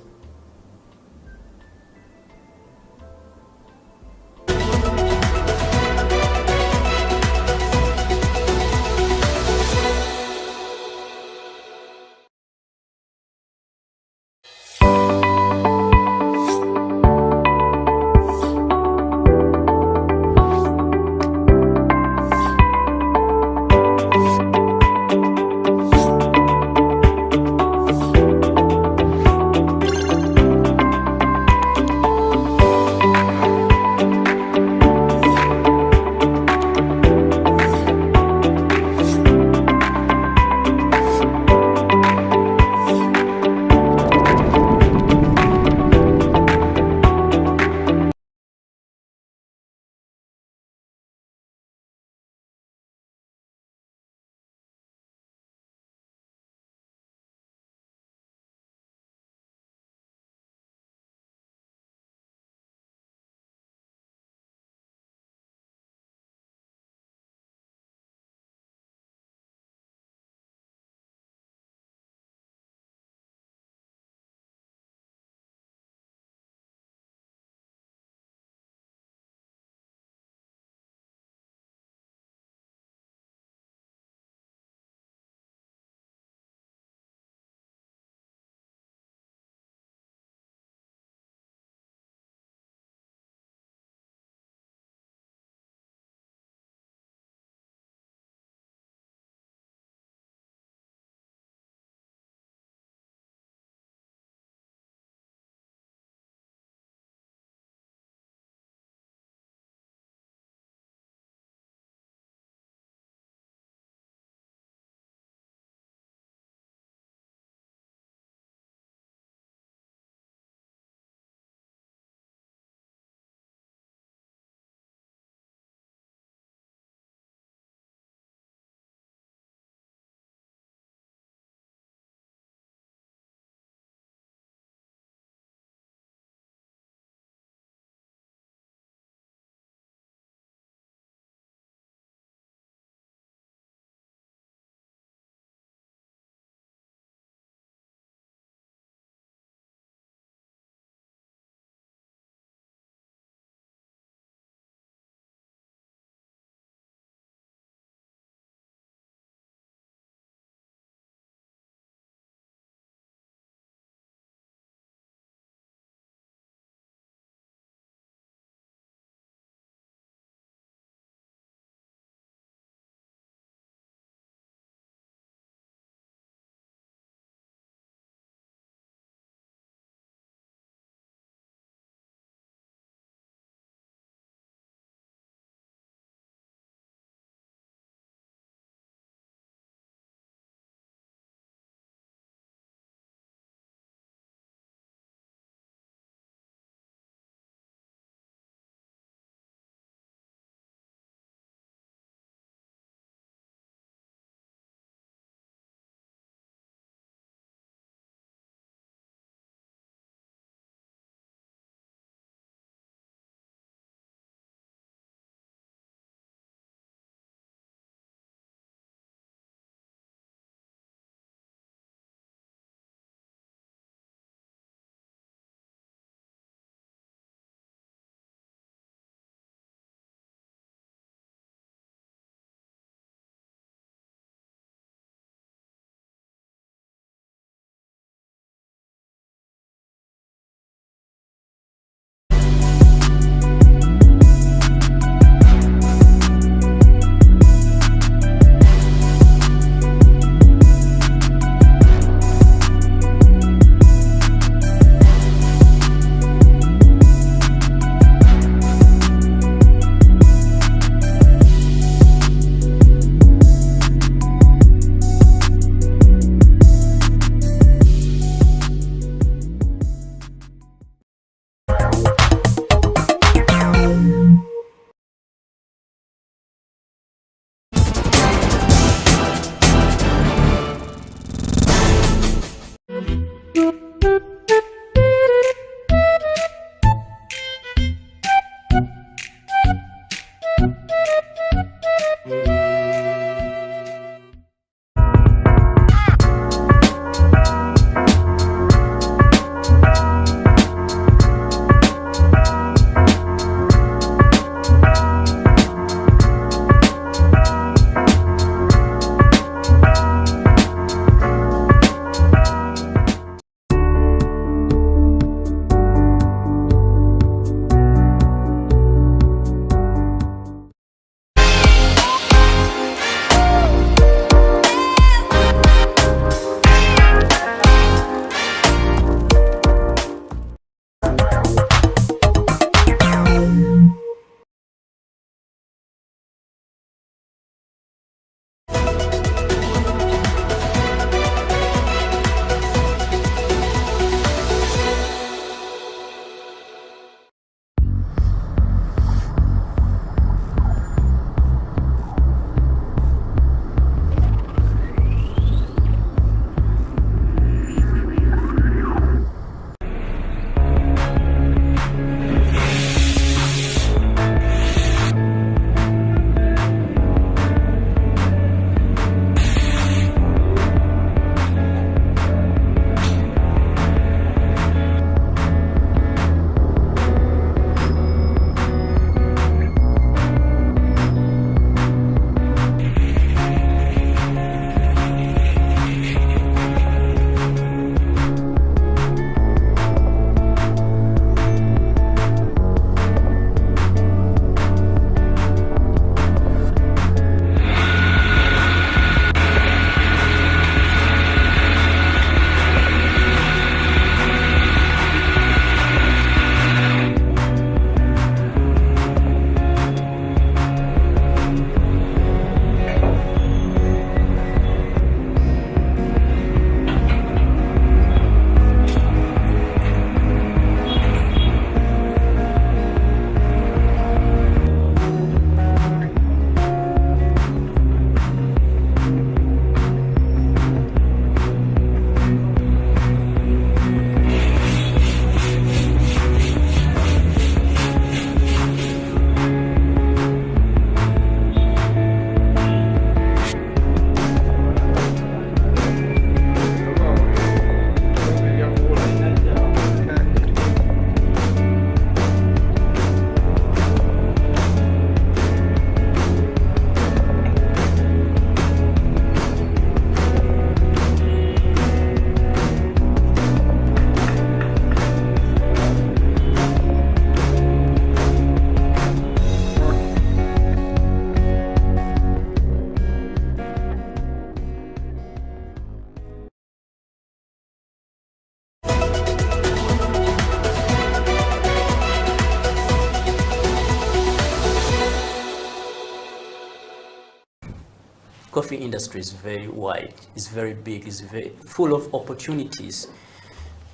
coffee industry is very wide, it's very big, it's very full of opportunities.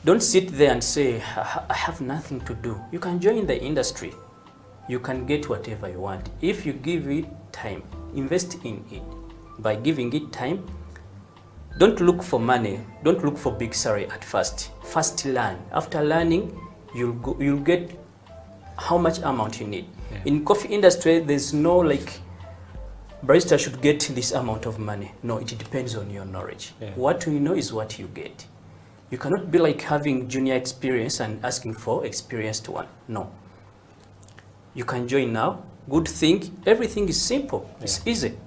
Don't sit there and say, I have nothing to do. You can join the industry. You can get whatever you want. If you give it time, invest in it. By giving it time, don't look for money. Don't look for big salary at first. First learn. After learning, you'll get how much amount you need. Yeah. In coffee industry, there's no like, barista should get this amount of money. No, it depends on your knowledge. Yeah. What you know is what you get. You cannot be like having junior experience and asking for experienced one. No. You can join now. Good thing. Everything is simple. Yeah. It's easy.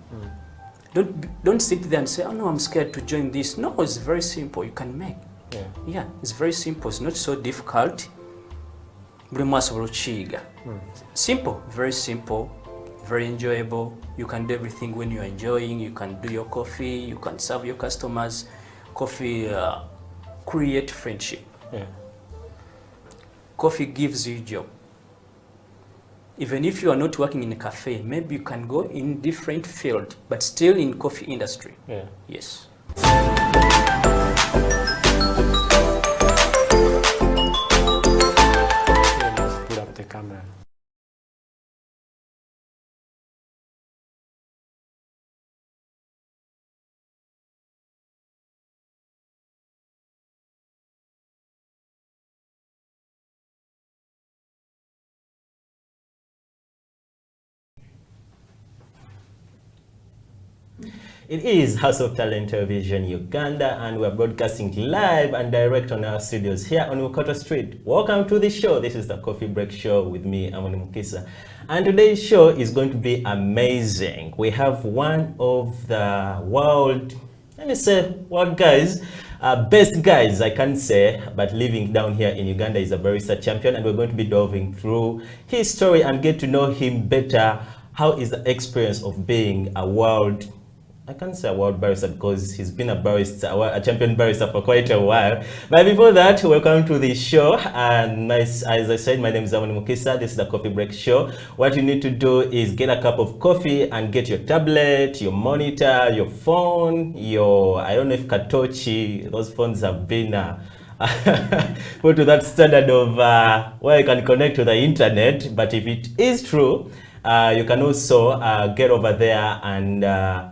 Don't sit there and say, oh no, I'm scared to join this. No, it's very simple. You can make. Yeah, it's very simple. It's not so difficult. Simple, very simple, very enjoyable. You can do everything when you're enjoying. You can do your coffee. You can serve your customers. Coffee create friendship. Yeah. Coffee gives you a job. Even if you are not working in a cafe, maybe you can go in different field, but still in coffee industry. Yeah. Yes. Let's put up the camera. It is House of Talent Television Uganda, and we're broadcasting live and direct on our studios here on Mukoto Street. Welcome to the show. This is the Coffee Break Show with me, Amoni Mukisa. And today's show is going to be amazing. We have one of the world, world guys, best guys, I can't say, but living down here in Uganda is a barista champion, and we're going to be delving through his story and get to know him better. How is the experience of being a world, I can't say a world barista because he's been a barista, a champion barista for quite a while. But before that, welcome to the show. And as I said, my name is Amoni Mukisa. This is the Coffee Break Show. What you need to do is get a cup of coffee and get your tablet, your monitor, your phone, your, I don't know if Katochi, those phones have been put to that standard of where you can connect to the internet. But if it is true, you can also get over there and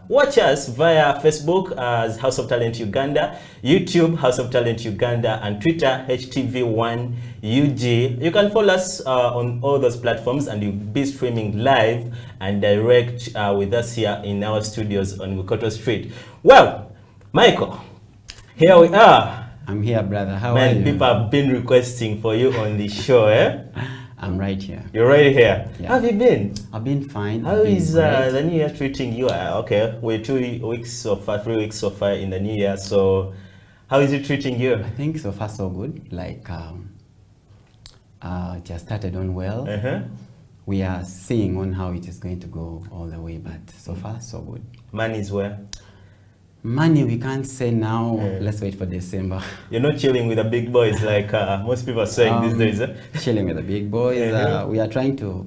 watch us via Facebook as House of Talent Uganda, YouTube House of Talent Uganda, and Twitter HTV1UG. You can follow us on all those platforms, and you'll be streaming live and direct with us here in our studios on Mukoto Street. Well, Michael, here we are. I'm here, brother. How are you? People have been requesting for you on the show, eh? I'm right here. You're right here. Yeah. How have you been? I've been fine. How is the new year treating you? Okay, we're 2 weeks so far, 3 weeks so far in the new year. So, how is it treating you? I think so far so good. Like, just started on well. We are seeing on how it is going to go all the way, but so far so good. Money is where? Money we can't say now. Let's wait for December. You're not chilling with the big boys like most people are saying these days, eh? Chilling with the big boys. We are trying to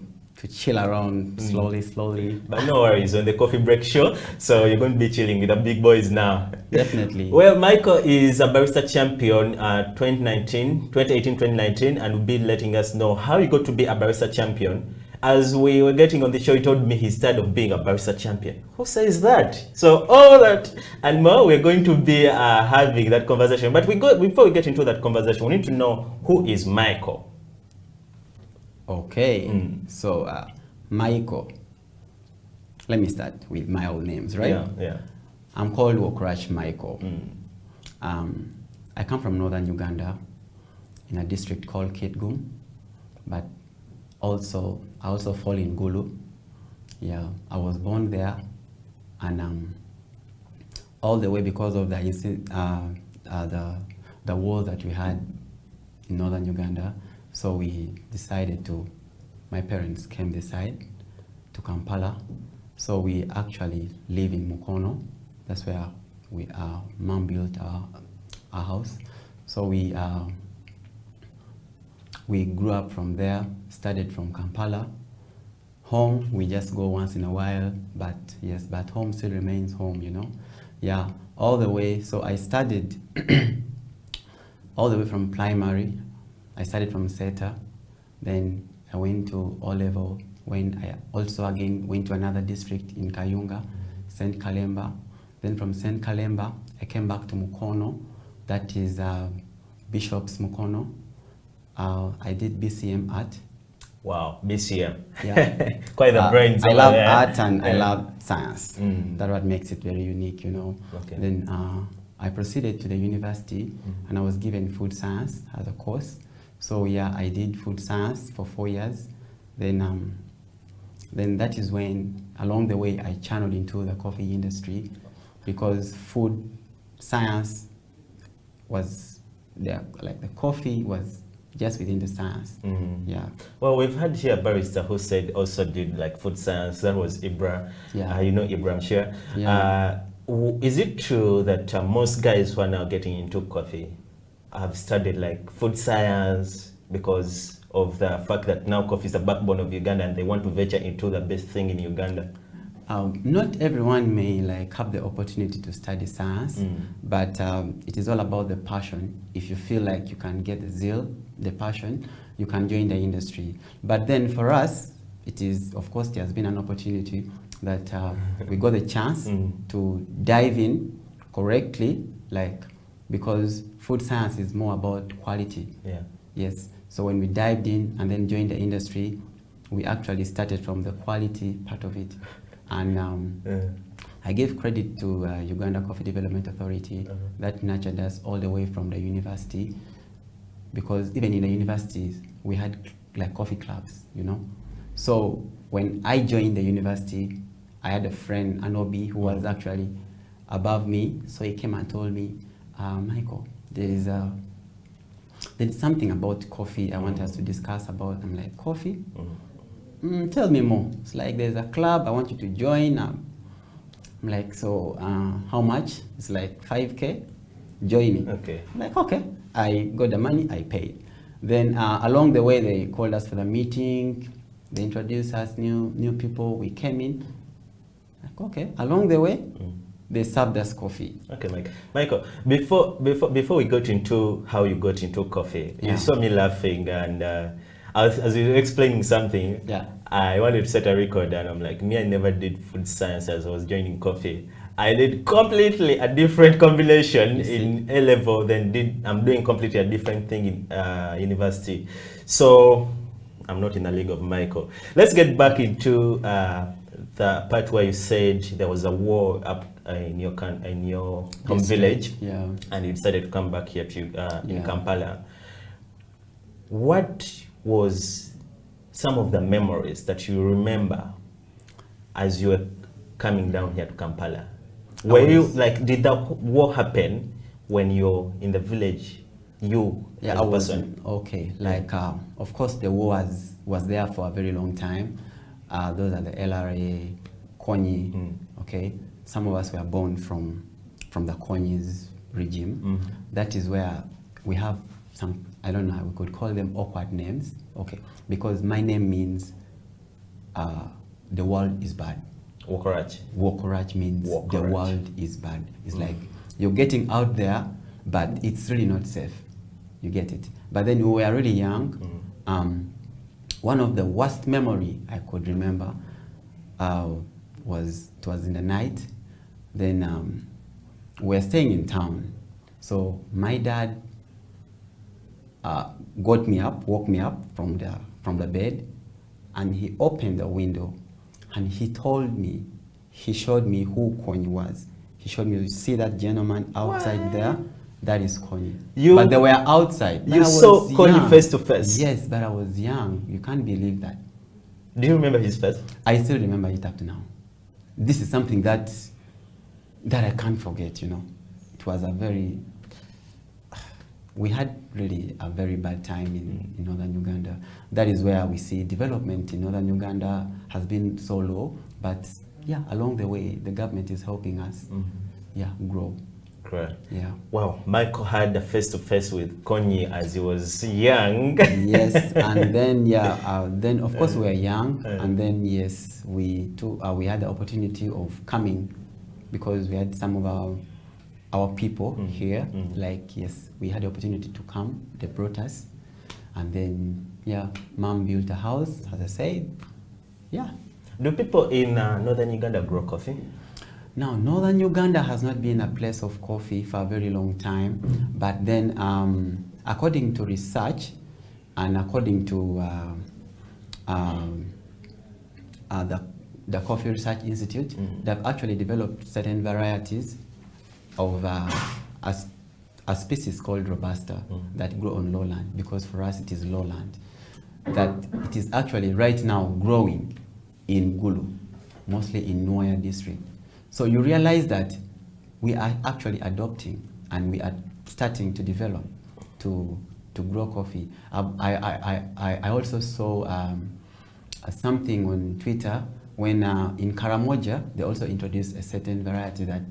chill around slowly. But no worries, on the Coffee Break Show, so you're going to be chilling with the big boys now. Definitely. Well, Michael is a barista champion 2018-2019, and will be letting us know how he got to be a barista champion. As we were getting on the show, he told me he's tired of being a barista champion. Who says that? So all that and more, we're going to be having that conversation. But before we get into that conversation, we need to know who is Michael. Okay, so Michael, let me start with my old names, right? Yeah. I'm called Wokrash Michael. I come from northern Uganda in a district called Kitgum, but I also fall in Gulu. Yeah, I was born there, and all the way because of the war that we had in northern Uganda. So we decided my parents came this side to Kampala. So we actually live in Mukono. That's where Mom built our house. So we grew up from there, studied from Kampala, Home, we just go once in a while, but yes, but home still remains home, you know. Yeah, all the way. So I studied all the way from primary. I started from SETA, then I went to O-level, when I also again went to another district in Kayunga, St. Kalemba. Then from St. Kalemba, I came back to Mukono, that is Bishop's Mukono. I did BCM art. Wow, BCM. Yeah. Quite the brains. I love there. art and I love science. That's what makes it very unique, you know. Okay. Then I proceeded to the university and I was given food science as a course. So yeah, I did food science for 4 years. Then that is when, along the way, I channeled into the coffee industry, because food science was there, like the coffee was just within the science. Yeah. Well, we've had here a barrister who said also did like food science. That was Ibra. Yeah. You know Ibra, I'm sure. Yeah. Is it true that most guys who are now getting into coffee have studied like food science because of the fact that now coffee is the backbone of Uganda and they want to venture into the best thing in Uganda? Not everyone may like have the opportunity to study science, but it is all about the passion. If you feel like you can get the zeal, the passion, you can join the industry. But then for us, it is, of course, there has been an opportunity that we got the chance to dive in correctly, like, because food science is more about quality. Yeah. Yes. So when we dived in and then joined the industry, we actually started from the quality part of it. And I gave credit to Uganda Coffee Development Authority that nurtured us all the way from the university, because even in the universities, we had like coffee clubs, you know. So when I joined the university, I had a friend, Anobi, who was actually above me. So he came and told me, Michael, there is something about coffee I want us to discuss about. I'm like, coffee? Tell me more. It's like, there's a club, I want you to join. I'm like, so how much? It's like 5K, join me. Okay. I'm like, okay. I got the money, I paid. Then along the way, they called us for the meeting. They introduced us, new people. We came in. Like, okay. Along the way, they served us coffee. Okay, Michael. Before we got into how you got into coffee, Yeah. you saw me laughing, and as you were explaining something, Yeah. I wanted to set a record, and I'm like, me, I never did food science as I was joining coffee. I did completely a different combination in A level, then I'm doing completely a different thing in university. So I'm not in a league of Michael. Let's get back into the part where you said there was a war up in your home village, and you decided to come back here to in Kampala. What was some of the memories that you remember as you were coming down here to Kampala? Were you like, did the war happen when you're in the village? You, yeah, as I a was person? okay. Like, of course, the war was there for a very long time. Those are the LRA, Konyi. Okay, some of us were born from the Konyi's regime. That is where we have some, I don't know how we could call them, awkward names. Okay, because my name means the world is bad. Wokorach. Wokorach means Wokorach. the world is bad. It's like you're getting out there, but it's really not safe. You get it. But then we were really young. One of the worst memory I could remember was in the night. Then we were staying in town. So my dad woke me up from the bed, and he opened the window, and he showed me who Konyi was. He showed me, you see that gentleman outside there? That is Konyi. But they were outside. You saw Konyi face to face? Yes, but I was young. You can't believe that. Do you remember his face? I still remember it up to now. This is something that I can't forget, you know. It was we had really a very bad time in northern Uganda. That is where we see development in northern Uganda has been so low, but yeah, along the way, the government is helping us, grow. Great. Yeah. Wow, Michael had a face-to-face with Konyi as he was young. Yes, and then then of course we were young, and then yes, we had the opportunity of coming because we had some of our people here. Like yes, we had the opportunity to come. They brought us, and then Mom built a house, as I said. Yeah. Do people in northern Uganda grow coffee? Now, northern Uganda has not been a place of coffee for a very long time, but then according to research and according to the Coffee Research Institute, they've actually developed certain varieties of a species called Robusta that grow on lowland, because for us it is lowland. That it is actually right now growing in Gulu, mostly in Nwaya district. So you realize that we are actually adopting and we are starting to develop to grow coffee. I also saw something on Twitter when in Karamoja they also introduced a certain variety that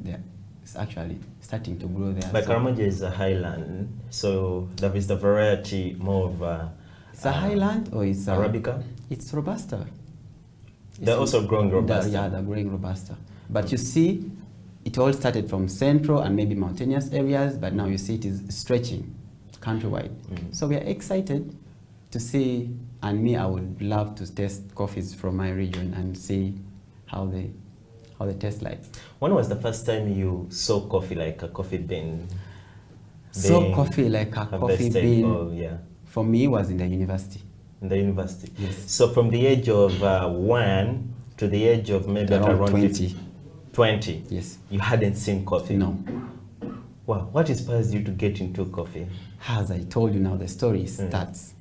is actually starting to grow there. But Karamoja is a highland, so there is the variety more of it's a highland or it's Arabica? It's Robusta. They're also growing Robusta. Yeah, they're growing Robusta. But you see, it all started from central and maybe mountainous areas, but now you see it is stretching countrywide. So we are excited to see, and me, I would love to taste coffees from my region and see how they taste like. When was the first time you saw coffee like a coffee bean? Saw coffee like a coffee bean. For me, was in the university. In the university. Yes. So from the age of 1 to the age of maybe around 20. 20. Yes. You hadn't seen coffee? No. Wow. What inspires you to get into coffee? As I told you now, the story starts.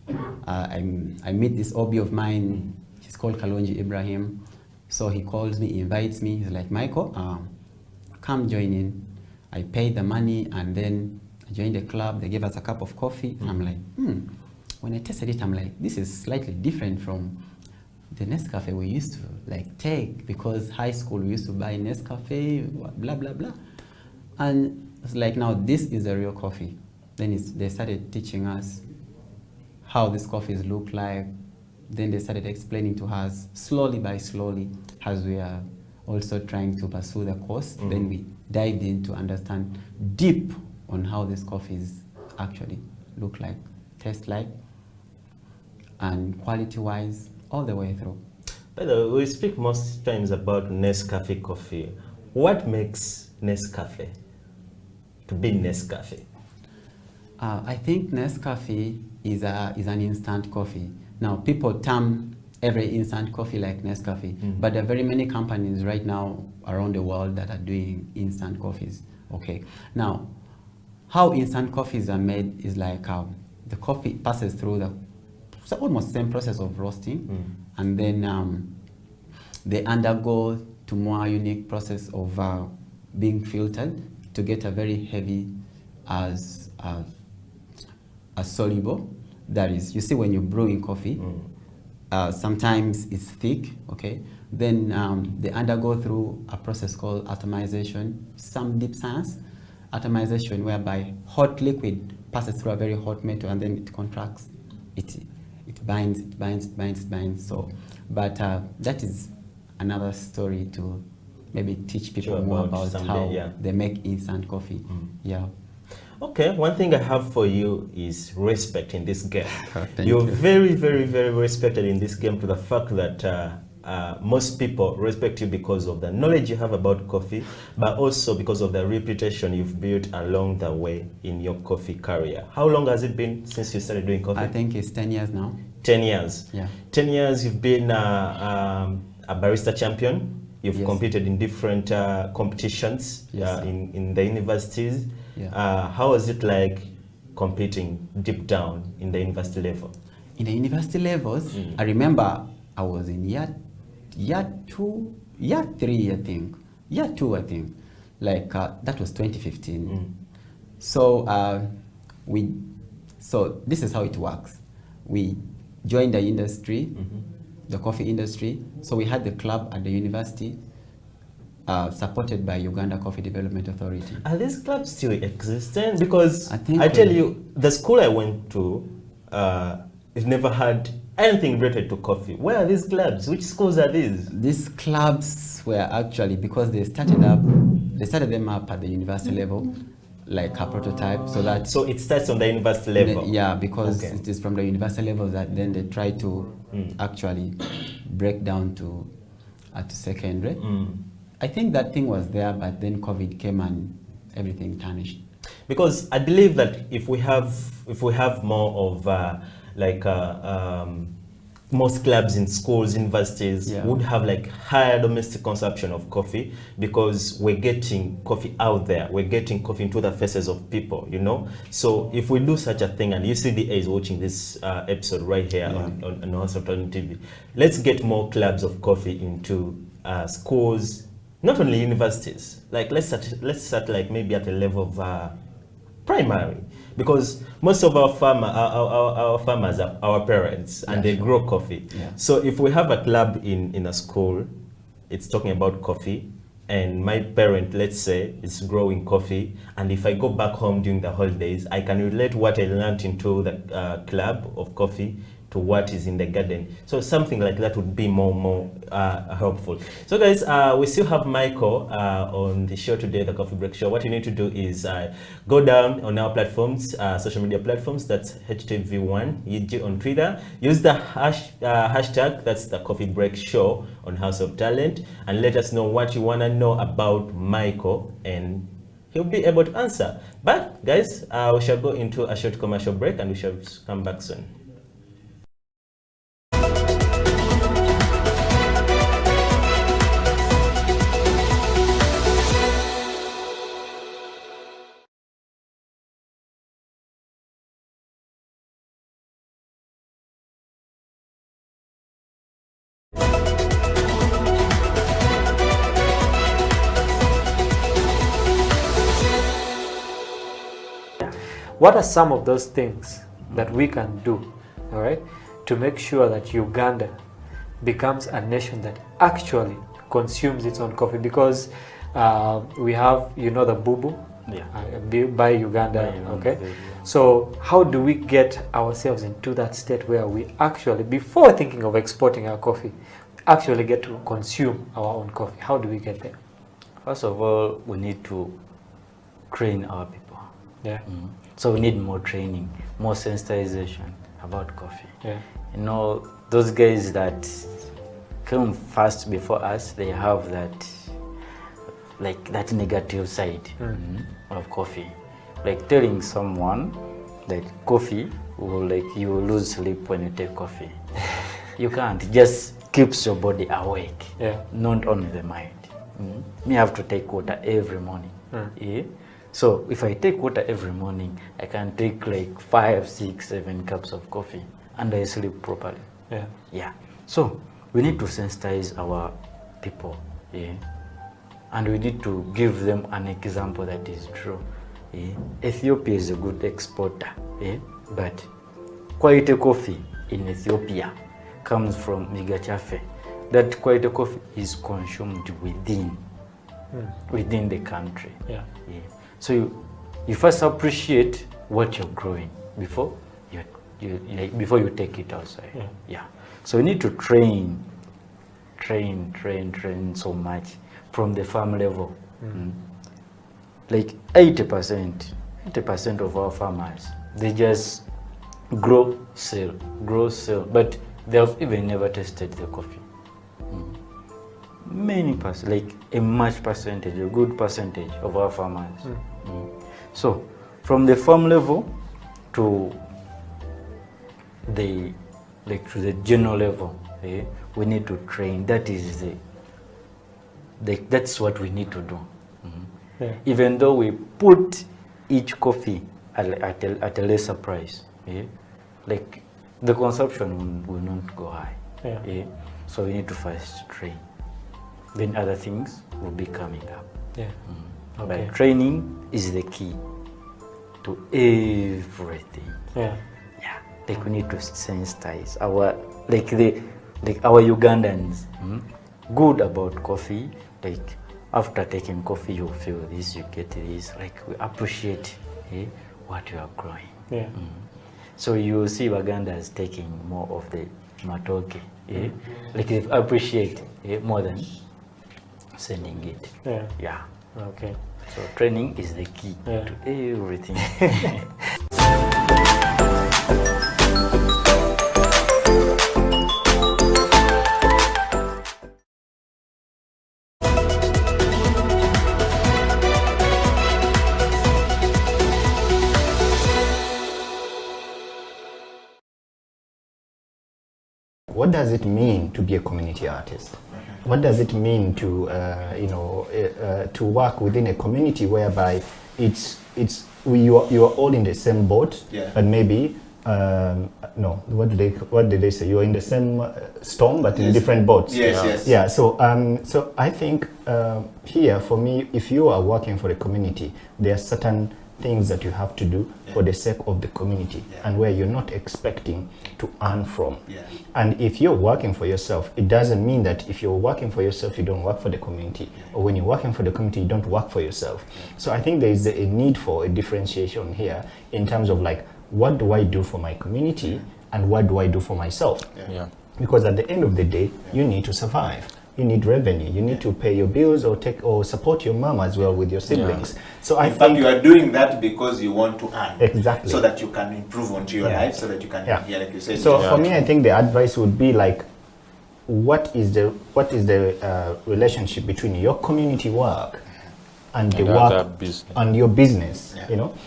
I meet this hobby of mine. He's called Kalonji Ibrahim. So he calls me, invites me. He's like, Michael, come join in. I paid the money and then I joined the club. They gave us a cup of coffee. And I'm like, When I tasted it, I'm like, this is slightly different from the Nescafe we used to like take, because high school we used to buy Nescafe, blah, blah, blah. And it's like, now this is a real coffee. Then they started teaching us how these coffees look like. Then they started explaining to us slowly by slowly as we are also trying to pursue the course. Then we dived in to understand deep on how these coffees actually look like, taste like, and quality-wise, all the way through. By the way, we speak most times about Nescafe coffee. What makes Nescafe to be Nescafe? I think Nescafe is an instant coffee. Now, people term every instant coffee like Nescafe, but there are very many companies right now around the world that are doing instant coffees. Okay. Now, how instant coffees are made is like the coffee passes through the almost same process of roasting, and then they undergo to more unique process of being filtered to get a very heavy as soluble. That is, you see when you're brewing coffee, sometimes it's thick, okay? Then they undergo through a process called atomization, some deep science, atomization whereby hot liquid passes through a very hot metal and then it contracts, it binds. So, but that is another story to maybe teach people more about how they make instant coffee. Yeah. Okay, one thing I have for you is respect in this game. You're very, very, very respected in this game, to the fact that most people respect you because of the knowledge you have about coffee, but also because of the reputation you've built along the way in your coffee career. How long has it been since you started doing coffee? I think it's 10 years now. 10 years. Yeah. 10 years you've been a barista champion. You've competed in different competitions in the universities. Yeah. How was it like competing deep down in the university level? In the university levels, I remember I was in year 3, I think. Year 2, I think. Like that was 2015. So so this is how it works. We joined the industry, the coffee industry. So we had the club at the university. supported by Uganda Coffee Development Authority. Are these clubs still existent? Because think I tell you, the school I went to, it never had anything related to coffee. Where are these clubs? Which schools are these? These clubs were actually, because they started them up at the university level, like a prototype, so it starts on the university level. Yeah, because it is from the university level that then they try to actually break down to secondary. I think that thing was there, but then COVID came and everything tarnished. Because I believe that if we have more of most clubs in schools, universities would have like higher domestic consumption of coffee, because we're getting coffee out there, we're getting coffee into the faces of people, you know. So if we do such a thing, and UCDA is watching this episode right here on House TV, let's get more clubs of coffee into schools, not only universities. Like let's start like maybe at a level of primary, because most of our farmers are our parents, and they grow coffee. So if we have a club in a school, it's talking about coffee, and my parent, let's say, is growing coffee, and if I go back home during the holidays, I can relate what I learned into the club of coffee to what is in the garden. So something like that would be more helpful. So guys, we still have Michael on the show today, the Coffee Break Show. What you need to do is go down on our platforms, social media platforms, that's HTV1, EG on Twitter. Use the hashtag, that's the Coffee Break Show on House of Talent, and let us know what you want to know about Michael, and he'll be able to answer. But guys, we shall go into a short commercial break, and we shall come back soon. What are some of those things that we can do, all right, to make sure that Uganda becomes a nation that actually consumes its own coffee? Because we have, you know, the Bubu, by Uganda, okay? So how do we get ourselves into that state where we actually, before thinking of exporting our coffee, actually get to consume our own coffee? How do we get there? First of all, we need to train our people. Yeah. So we need more training, more sensitization about coffee. Yeah. You know, those guys that came first before us, they have that, like that negative side of coffee. Like telling someone that coffee will, like, you will lose sleep when you take coffee. You can't. It just keeps your body awake, not only the mind. Me have to take water every morning. Yeah? So if I take water every morning, I can take like 5, 6, 7 cups of coffee, and I sleep properly. Yeah. So we need to sensitize our people. Yeah. And we need to give them an example that is true. Yeah. Ethiopia is a good exporter, but quality coffee in Ethiopia comes from Migachafe. That quality coffee is consumed within the country. Yeah. So you first appreciate what you're growing before you take it outside. Yeah. So you need to train so much from the farm level. Like 80% of our farmers, they just grow, sell, but they have even never tasted the coffee. Like a much percentage, a good percentage of our farmers. So from the farm level to the general level, we need to train. That is that's what we need to do. Even though we put each coffee at a lesser price, like the consumption will not go high. So we need to first train. Then other things will be coming up. But training is the key to everything. Like we need to sensitize our our Ugandans good about coffee. Like after taking coffee, you feel this, you get this. Like we appreciate what you are growing. Yeah. So you see Waganda is taking more of the matoke. Like they appreciate more than sending it. Yeah. Okay. So training is the key to everything. What does it mean to be a community artist? What does it mean to to work within a community whereby you are all in the same boat, but maybe no, what did they say? You are in the same storm, but in different boats. Yeah. So so I think here for me, if you are working for the community, there are certain things that you have to do for the sake of the community, and where you're not expecting to earn from. And if you're working for yourself, it doesn't mean that if you're working for yourself, you don't work for the community, or when you're working for the community, you don't work for yourself. So I think there is a need for a differentiation here in terms of like, what do I do for my community and what do I do for myself? Because at the end of the day, you need to survive. You need revenue. You need to pay your bills or support your mom as well with your siblings. So I think you are doing that because you want to earn. Exactly. So that you can improve onto your life, so that you can, like you said. So for me, I think the advice would be like, what is the relationship between your community work and the work and your business? You know,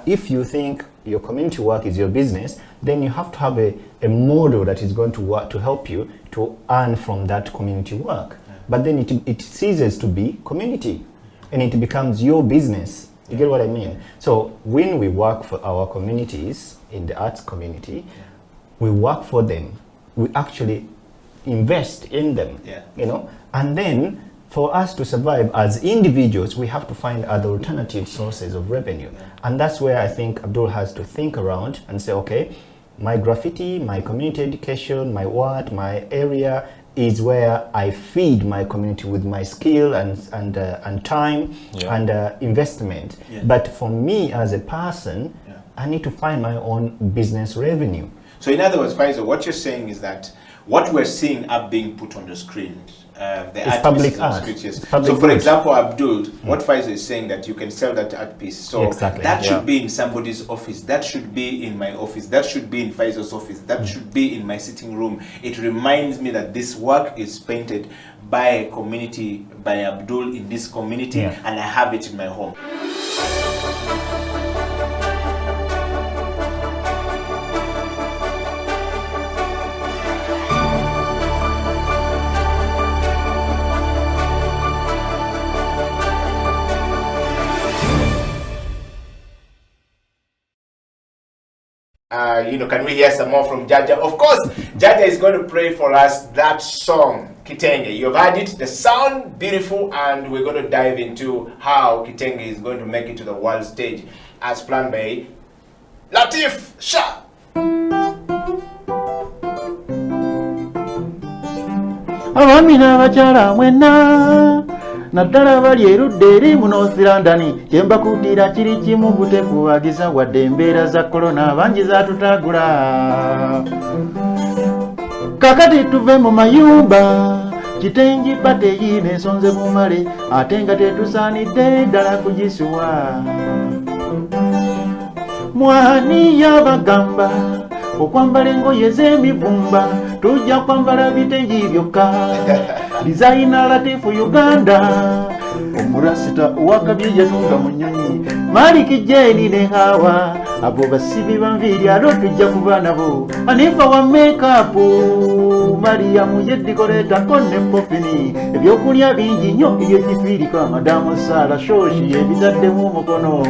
if you think your community work is your business, then you have to have a model that is going to work to help you to earn from that community work. But then it ceases to be community and it becomes your business. You get what I mean? So when we work for our communities in the arts community, we work for them. We actually invest in them, you know, and then for us to survive as individuals, we have to find other alternative sources of revenue. And that's where I think Abdul has to think around and say, okay, my graffiti, my community education, my art, my area is where I feed my community with my skill and time and investment. But for me as a person, I need to find my own business revenue. So in other words, Faisal, what you're saying is that what we're seeing are being put on the screen. It's public art. So for example, Abdul, what Faisal is saying, that you can sell that art piece. So that should be in somebody's office. That should be in my office. That should be in Faisal's office. That should be in my sitting room. It reminds me that this work is painted by a community, by Abdul in this community, and I have it in my home. Can we hear some more from Jaja? Of course, Jaja is going to play for us that song, Kitenge. You've heard it, the sound, beautiful, and we're going to dive into how Kitenge is going to make it to the world stage as planned by Latif Shah. Abamina bachala mwena naddala bali erudde eri mu North London kyembakudira kiri kimu butekuwagiza wadde embeera za korona bangi zatutagula kakati tuve mu mayumba kitengi pate yine ensonze bumale ate nga tetusaanidde ddala kugisuwa mwani yabagamba okwambala engoye z'emivumba tujja kwambala bitengi byokka designer Latifu Uganda omurasita owakabye yatunga mu nnyonyi Maliki Jeni ne Hawa abo basibi banviri alo tujja kuba nabo Anifa wa makeup Mariamu yedikoleta konne popini ebyokulya bingi nnyo ebyekifirika madamu Sala shoshi ebitadde mu mukono